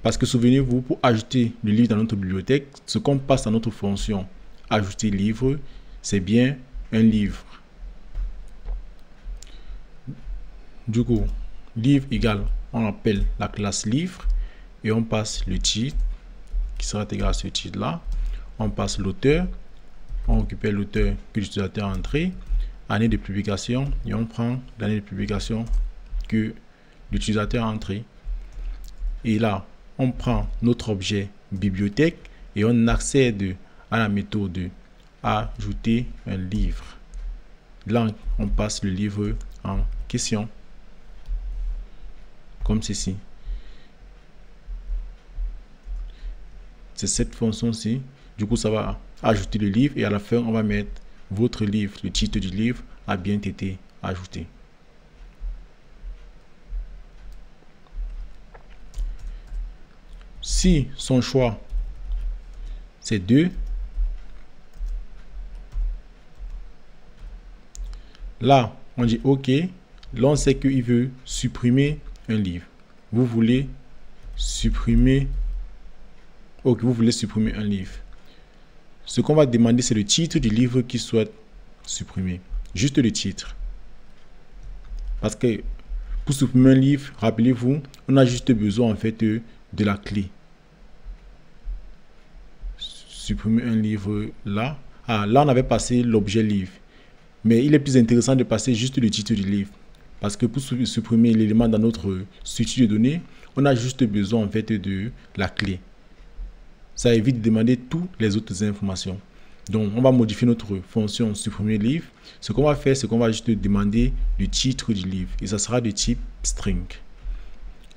Parce que souvenez-vous, pour ajouter le livre dans notre bibliothèque, ce qu'on passe à notre fonction ajouter livre, c'est bien un livre. Du coup, livre égale, on appelle la classe livre et on passe le titre qui sera égal à ce titre là. On passe l'auteur, on récupère l'auteur que l'utilisateur a entré, année de publication et on prend l'année de publication que l'utilisateur a entré. Et là, on prend notre objet bibliothèque et on accède à la méthode ajouter un livre. Là, on passe le livre en question, comme ceci. C'est cette fonction-ci. Du coup, ça va ajouter le livre et à la fin, on va mettre votre livre. Le titre du livre a bien été ajouté. Si son choix c'est 2, là on dit OK. Là on sait qu'il veut supprimer un livre. Vous voulez supprimer. OK, vous voulez supprimer un livre. Ce qu'on va demander, c'est le titre du livre qu'il souhaite supprimer. Juste le titre. Parce que pour supprimer un livre, rappelez-vous, on a juste besoin en fait de la clé. Supprimer un livre là. Ah, là on avait passé l'objet livre. Mais il est plus intéressant de passer juste le titre du livre. Parce que pour supprimer l'élément dans notre structure de données, on a juste besoin en fait de la clé. Ça évite de demander toutes les autres informations. Donc, on va modifier notre fonction supprimer livre. Ce qu'on va faire, c'est qu'on va juste demander le titre du livre. Et ça sera de type string.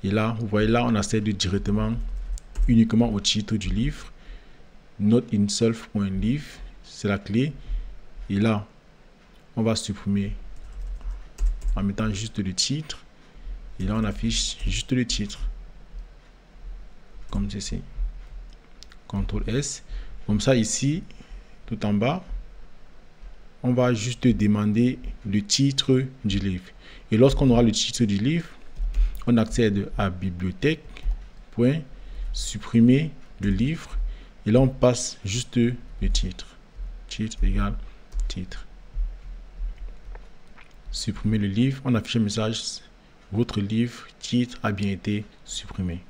Et là, vous voyez là, on accède directement uniquement au titre du livre. Not in self.livre, c'est la clé. Et là, on va supprimer en mettant juste le titre. Et là, on affiche juste le titre. Comme ceci. CTRL S. Comme ça, ici, tout en bas, on va juste demander le titre du livre. Et lorsqu'on aura le titre du livre, on accède à bibliothèque, point, supprimer le livre. Et là, on passe juste le titre. Titre égale titre. Supprimer le livre. On affiche un message. Votre livre, titre, a bien été supprimé.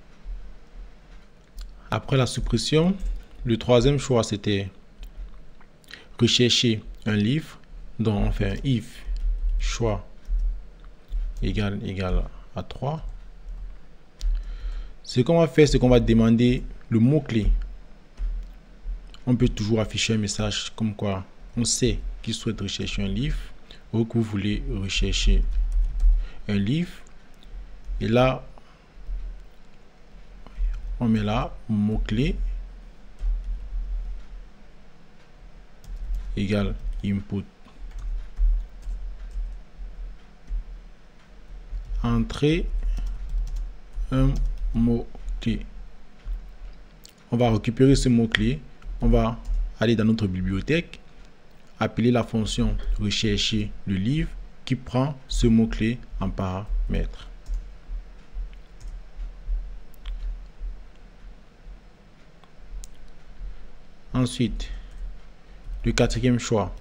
Après la suppression, le troisième choix, c'était rechercher un livre. Donc, on fait un if choix égal à 3. Ce qu'on va faire, c'est qu'on va demander le mot-clé. On peut toujours afficher un message comme quoi on sait qu'il souhaite rechercher un livre ou que vous voulez rechercher un livre. Et là, on met là mot-clé égale input. Entrer un mot-clé. On va récupérer ce mot-clé. On va aller dans notre bibliothèque, appeler la fonction rechercher le livre qui prend ce mot-clé en paramètre. Ensuite, le quatrième choix,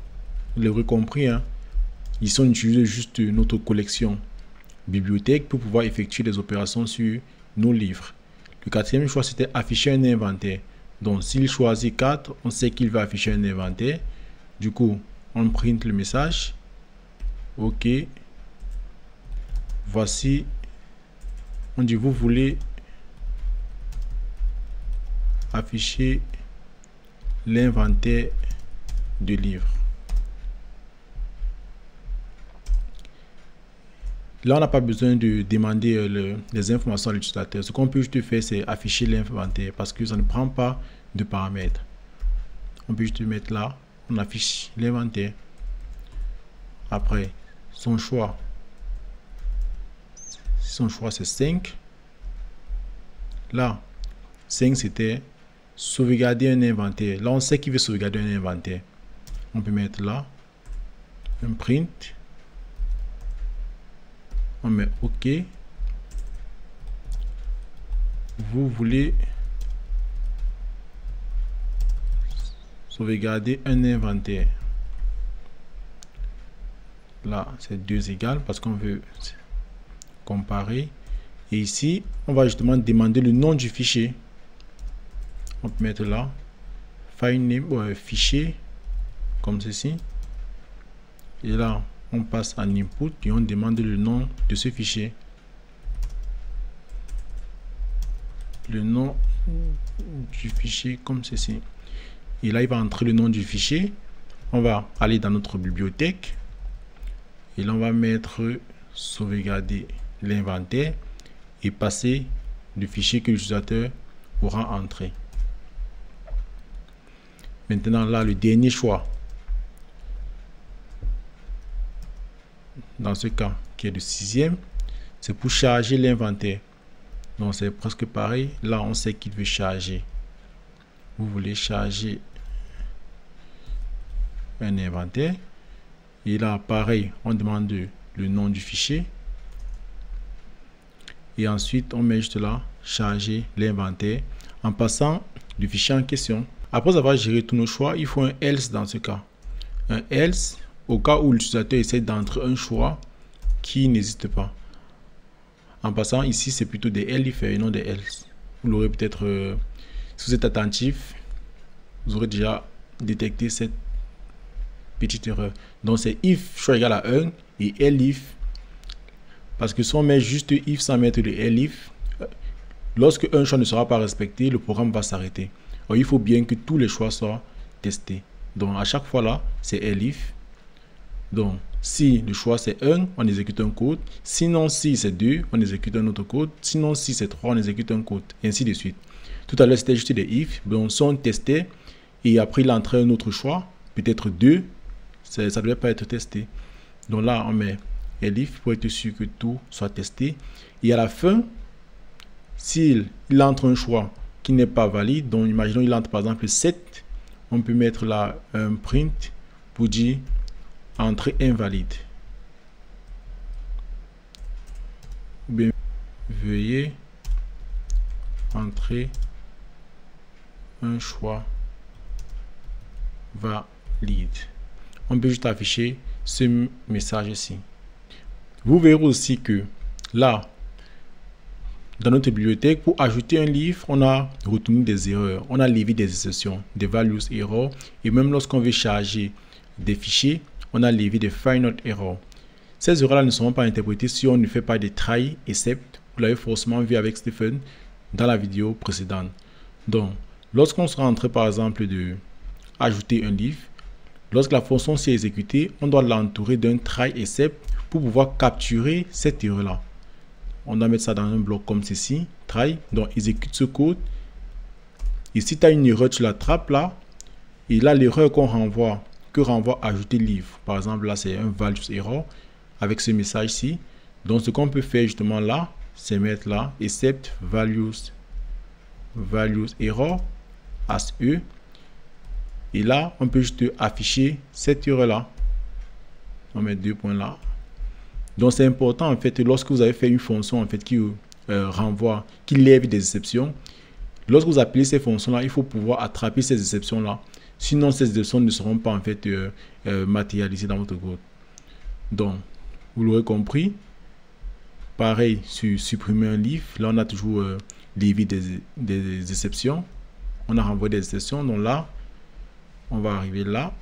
vous l'aurez compris, hein, ici on utilise juste notre collection bibliothèque pour pouvoir effectuer des opérations sur nos livres. Le quatrième choix, c'était afficher un inventaire. Donc, s'il choisit 4, on sait qu'il va afficher un inventaire. Du coup, on print le message. OK. Voici. On dit, vous voulez afficher l'inventaire de livres. Là, on n'a pas besoin de demander les informations à l'utilisateur. Ce qu'on peut juste faire, c'est afficher l'inventaire parce que ça ne prend pas de paramètres. On peut juste mettre là, on affiche l'inventaire. Après, son choix. Son choix, c'est 5. Là, 5, c'était sauvegarder un inventaire. Là, on sait qu'il veut sauvegarder un inventaire. On peut mettre là, un print. On met OK. Vous voulez sauvegarder un inventaire. Là, c'est 2 égales parce qu'on veut comparer. Et ici, on va justement demander le nom du fichier. On peut mettre là, file name, fichier, comme ceci. Et là, on passe en input et on demande le nom de ce fichier. Le nom du fichier comme ceci. Et là, il va entrer le nom du fichier. On va aller dans notre bibliothèque. Et là, on va mettre sauvegarder l'inventaire et passer le fichier que l'utilisateur aura entré. Maintenant, là, le dernier choix, dans ce cas, qui est le 6e, c'est pour charger l'inventaire. Donc, c'est presque pareil. Là, on sait qu'il veut charger. Vous voulez charger un inventaire. Et là, pareil, on demande le nom du fichier. Et ensuite, on met juste là, charger l'inventaire en passant du fichier en question. Après avoir géré tous nos choix, il faut un else dans ce cas. Un else au cas où l'utilisateur essaie d'entrer un choix qui n'existe pas. En passant ici, c'est plutôt des elif et non des else. Vous l'aurez peut-être, si vous êtes attentif, vous aurez déjà détecté cette petite erreur. Donc c'est if choix égal à 1 et elif. Parce que si on met juste if sans mettre le elif, lorsque un choix ne sera pas respecté, le programme va s'arrêter. Il faut bien que tous les choix soient testés. Donc à chaque fois là, c'est elif. Donc si le choix c'est 1, on exécute un code. Sinon si c'est 2, on exécute un autre code. Sinon si c'est 3, on exécute un code. Et ainsi de suite. Tout à l'heure c'était juste des if. Donc si on testait et après il entrait un autre choix, peut-être 2, ça ne devait pas être testé. Donc là on met elif pour être sûr que tout soit testé. Et à la fin, s'il entre un choix qui n'est pas valide, donc imaginons il entre par exemple 7, on peut mettre là un print pour dire entrée invalide. Ou bien veuillez entrer un choix valide. On peut juste afficher ce message ici. Vous verrez aussi que là, dans notre bibliothèque, pour ajouter un livre, on a retenu des erreurs, on a levé des exceptions, des values errors, et même lorsqu'on veut charger des fichiers, on a levé des file not error. Ces erreurs-là ne seront pas interprétées si on ne fait pas de try except. Vous l'avez forcément vu avec Stephen dans la vidéo précédente. Donc, lorsqu'on sera en train par exemple de ajouter un livre, lorsque la fonction s'est exécutée, on doit l'entourer d'un try except pour pouvoir capturer cette erreur-là. On doit mettre ça dans un bloc comme ceci, try, donc exécute ce code. Et si tu as une erreur, tu l'attrapes là. Et là, l'erreur qu'on renvoie, que renvoie ajouter livre. Par exemple, là, c'est un values error avec ce message-ci. Donc, ce qu'on peut faire justement là, c'est mettre là, except values error as e. Et là, on peut juste afficher cette erreur-là. On met 2 points là. Donc, c'est important en fait, lorsque vous avez fait une fonction en fait qui renvoie, qui lève des exceptions. Lorsque vous appelez ces fonctions-là, il faut pouvoir attraper ces exceptions-là. Sinon, ces exceptions ne seront pas en fait matérialisées dans votre code. Donc, vous l'aurez compris. Pareil, sur supprimer un livre, là, on a toujours levé des exceptions. On a renvoyé des exceptions. Donc là, on va arriver là.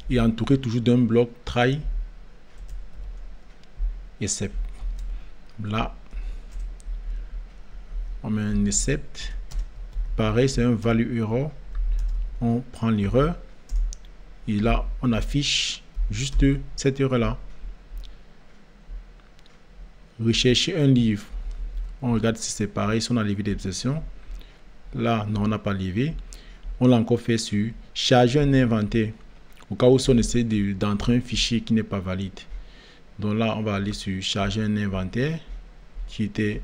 Et entourer toujours d'un bloc try except. Là, on met un except. Pareil, c'est un value error. On prend l'erreur. Et là, on affiche juste cette erreur-là. Rechercher un livre. On regarde si c'est pareil, si on a levé des exceptions. Là, non, on n'a pas levé. On l'a encore fait sur charger un inventaire. Au cas où on essaie d'entrer un fichier qui n'est pas valide. Donc là, on va aller sur charger un inventaire qui était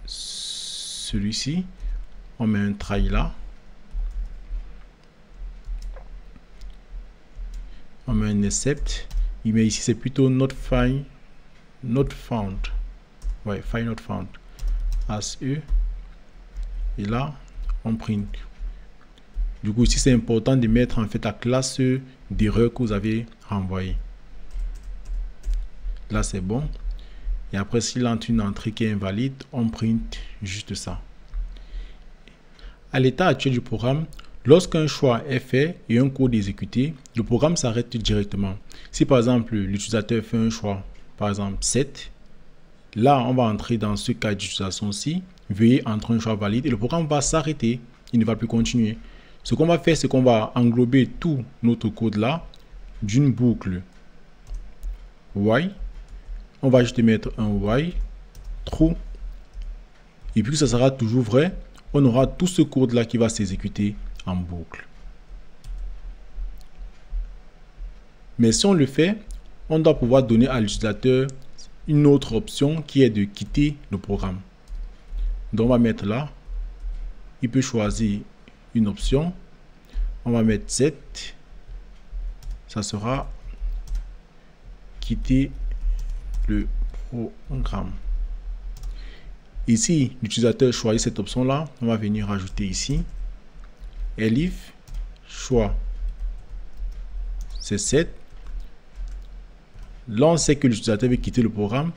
celui-ci. On met un try là. On met un except. Mais ici, c'est plutôt not found. Ouais, file not found. As e. Et là, on print. Du coup, ici, c'est important de mettre en fait la classe d'erreur que vous avez renvoyée. Là, c'est bon. Et après, s'il entre une entrée qui est invalide, on print juste ça. À l'état actuel du programme, lorsqu'un choix est fait et un code exécuté, le programme s'arrête directement. Si par exemple l'utilisateur fait un choix, par exemple 7, là on va entrer dans ce cas d'utilisation-ci, veuillez entrer un choix valide et le programme va s'arrêter, il ne va plus continuer. Ce qu'on va faire, c'est qu'on va englober tout notre code là d'une boucle while. On va juste mettre un while true et puis ça sera toujours vrai. On aura tout ce code là qui va s'exécuter en boucle. Mais si on le fait, on doit pouvoir donner à l'utilisateur une autre option qui est de quitter le programme. Donc on va mettre là, il peut choisir une option. On va mettre 7, ça sera quitter le programme. Ici, l'utilisateur choisit cette option là, on va venir rajouter ici elif choix c'est 7. Là on sait que l'utilisateur veut quitter le programme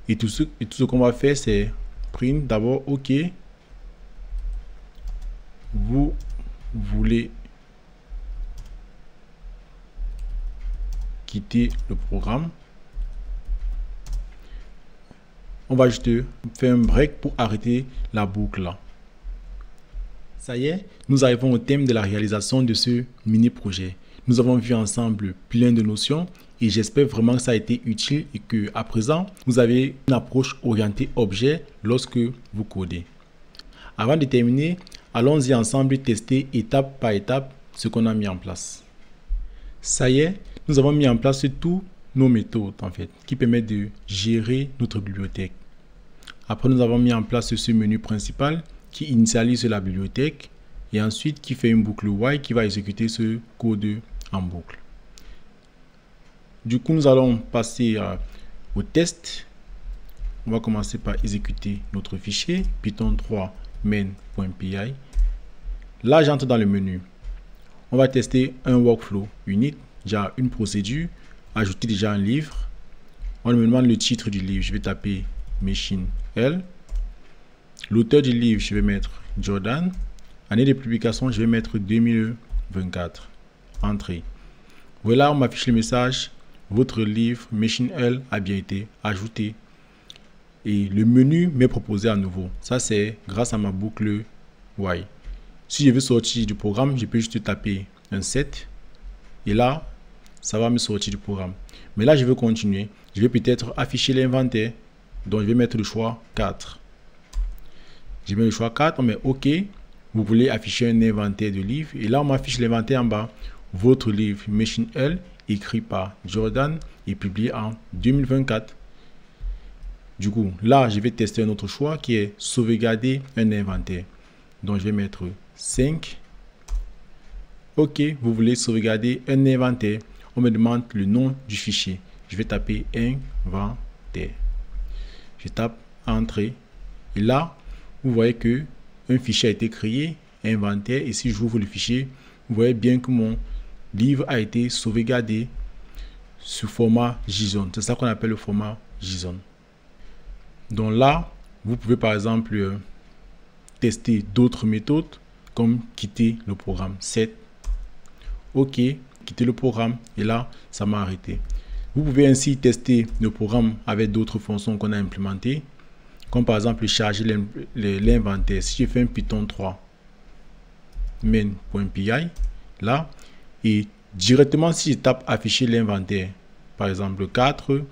et tout ce qu'on va faire, c'est print d'abord OK, vous voulez quitter le programme. On va juste faire un break pour arrêter la boucle là. Ça y est, nous arrivons au thème de la réalisation de ce mini projet. Nous avons vu ensemble plein de notions et j'espère vraiment que ça a été utile et que à présent vous avez une approche orientée objet lorsque vous codez. Avant de terminer, allons-y ensemble tester étape par étape ce qu'on a mis en place. Ça y est, nous avons mis en place tous nos méthodes en fait qui permettent de gérer notre bibliothèque. Après, nous avons mis en place ce menu principal qui initialise la bibliothèque et ensuite qui fait une boucle while qui va exécuter ce code en boucle. Du coup, nous allons passer au test. On va commencer par exécuter notre fichier python3 main.py. Là, j'entre dans le menu. On va tester un workflow unique, déjà une procédure, ajouter déjà un livre. On me demande le titre du livre, je vais taper Machine L. L'auteur du livre, je vais mettre Jordan. Année de publication, je vais mettre 2024. Entrée. Voilà, on m'affiche le message. Votre livre Machine L a bien été ajouté. Et le menu m'est proposé à nouveau. Ça, c'est grâce à ma boucle while. Si je veux sortir du programme, je peux juste taper un 7. Et là, ça va me sortir du programme. Mais là, je veux continuer. Je vais peut-être afficher l'inventaire. Donc, je vais mettre le choix 4. Je mets le choix 4, on met OK. Vous voulez afficher un inventaire de livres. Et là, on m'affiche l'inventaire en bas. Votre livre Machine L, écrit par Jordan et publié en 2024. Du coup, là, je vais tester un autre choix qui est sauvegarder un inventaire. Donc, je vais mettre 5. OK, vous voulez sauvegarder un inventaire. On me demande le nom du fichier. Je vais taper inventaire. Je tape Entrée. Et là, vous voyez que un fichier a été créé, inventaire. Et si j'ouvre le fichier, vous voyez bien que mon livre a été sauvegardé sous format JSON. C'est ça qu'on appelle le format JSON. Donc là, vous pouvez par exemple tester d'autres méthodes comme quitter le programme. 7. OK, quitter le programme. Et là, ça m'a arrêté. Vous pouvez ainsi tester le programme avec d'autres fonctions qu'on a implémentées, comme par exemple charger l'inventaire. Si je fais un Python 3 main.py, là, et directement si je tape afficher l'inventaire, par exemple 4,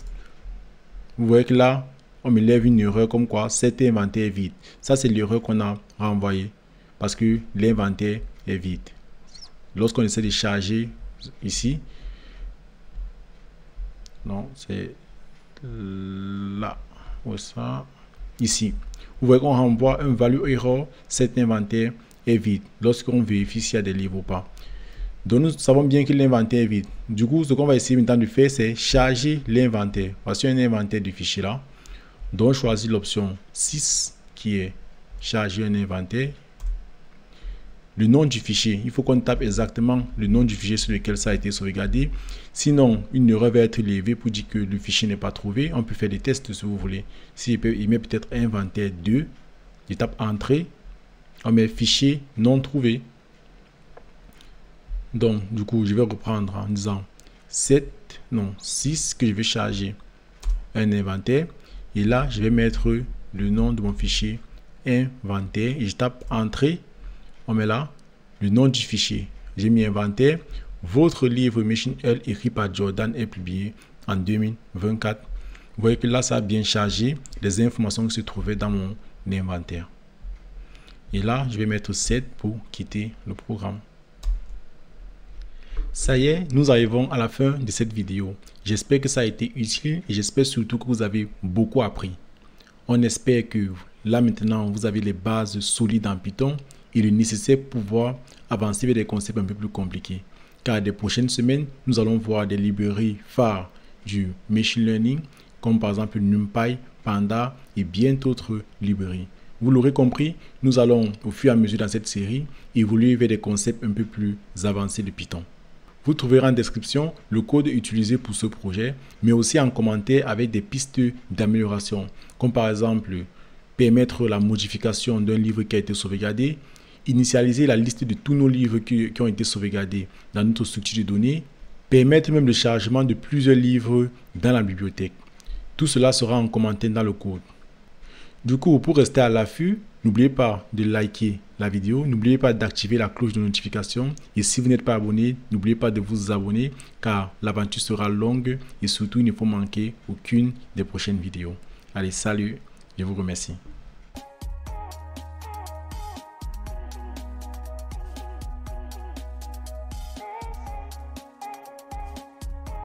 vous voyez que là, on me lève une erreur comme quoi cet inventaire est vide. Ça, c'est l'erreur qu'on a renvoyée parce que l'inventaire est vide. Lorsqu'on essaie de charger ici, non, c'est là, ou ça, ici. Vous voyez qu'on renvoie un value error, cet inventaire est vide lorsqu'on vérifie s'il y a des livres ou pas. Donc nous savons bien que l'inventaire est vide. Du coup, ce qu'on va essayer maintenant de faire, c'est charger l'inventaire. Voici un inventaire du fichier là. Donc je choisis l'option 6 qui est charger un inventaire. le nom du fichier. Il faut qu'on tape exactement le nom du fichier sur lequel ça a été sauvegardé. Sinon, une erreur va être levée pour dire que le fichier n'est pas trouvé. On peut faire des tests si vous voulez. S'il met peut-être inventaire 2, je tape entrée, on met fichier non trouvé. Donc, du coup, je vais reprendre en disant 6 que je vais charger un inventaire. Et là, je vais mettre le nom de mon fichier inventaire et je tape entrée. On met là le nom du fichier. J'ai mis inventaire. Votre livre Machine Health écrit par Jordan est publié en 2024. Vous voyez que là, ça a bien chargé les informations qui se trouvaient dans mon inventaire. Et là, je vais mettre 7 pour quitter le programme. Ça y est, nous arrivons à la fin de cette vidéo. J'espère que ça a été utile et j'espère surtout que vous avez beaucoup appris. On espère que là maintenant, vous avez les bases solides en Python et le nécessaire pour pouvoir avancer vers des concepts un peu plus compliqués. Car des prochaines semaines, nous allons voir des librairies phares du machine learning, comme par exemple NumPy, Panda et bien d'autres librairies. Vous l'aurez compris, nous allons au fur et à mesure dans cette série évoluer vers des concepts un peu plus avancés de Python. Vous trouverez en description le code utilisé pour ce projet, mais aussi en commentaire avec des pistes d'amélioration, comme par exemple permettre la modification d'un livre qui a été sauvegardé, initialiser la liste de tous nos livres qui ont été sauvegardés dans notre structure de données, permettre même le chargement de plusieurs livres dans la bibliothèque. Tout cela sera en commentaire dans le code. Du coup, pour rester à l'affût, n'oubliez pas de liker la vidéo, n'oubliez pas d'activer la cloche de notification et si vous n'êtes pas abonné, n'oubliez pas de vous abonner car l'aventure sera longue et surtout il ne faut manquer aucune des prochaines vidéos. Allez, salut, je vous remercie.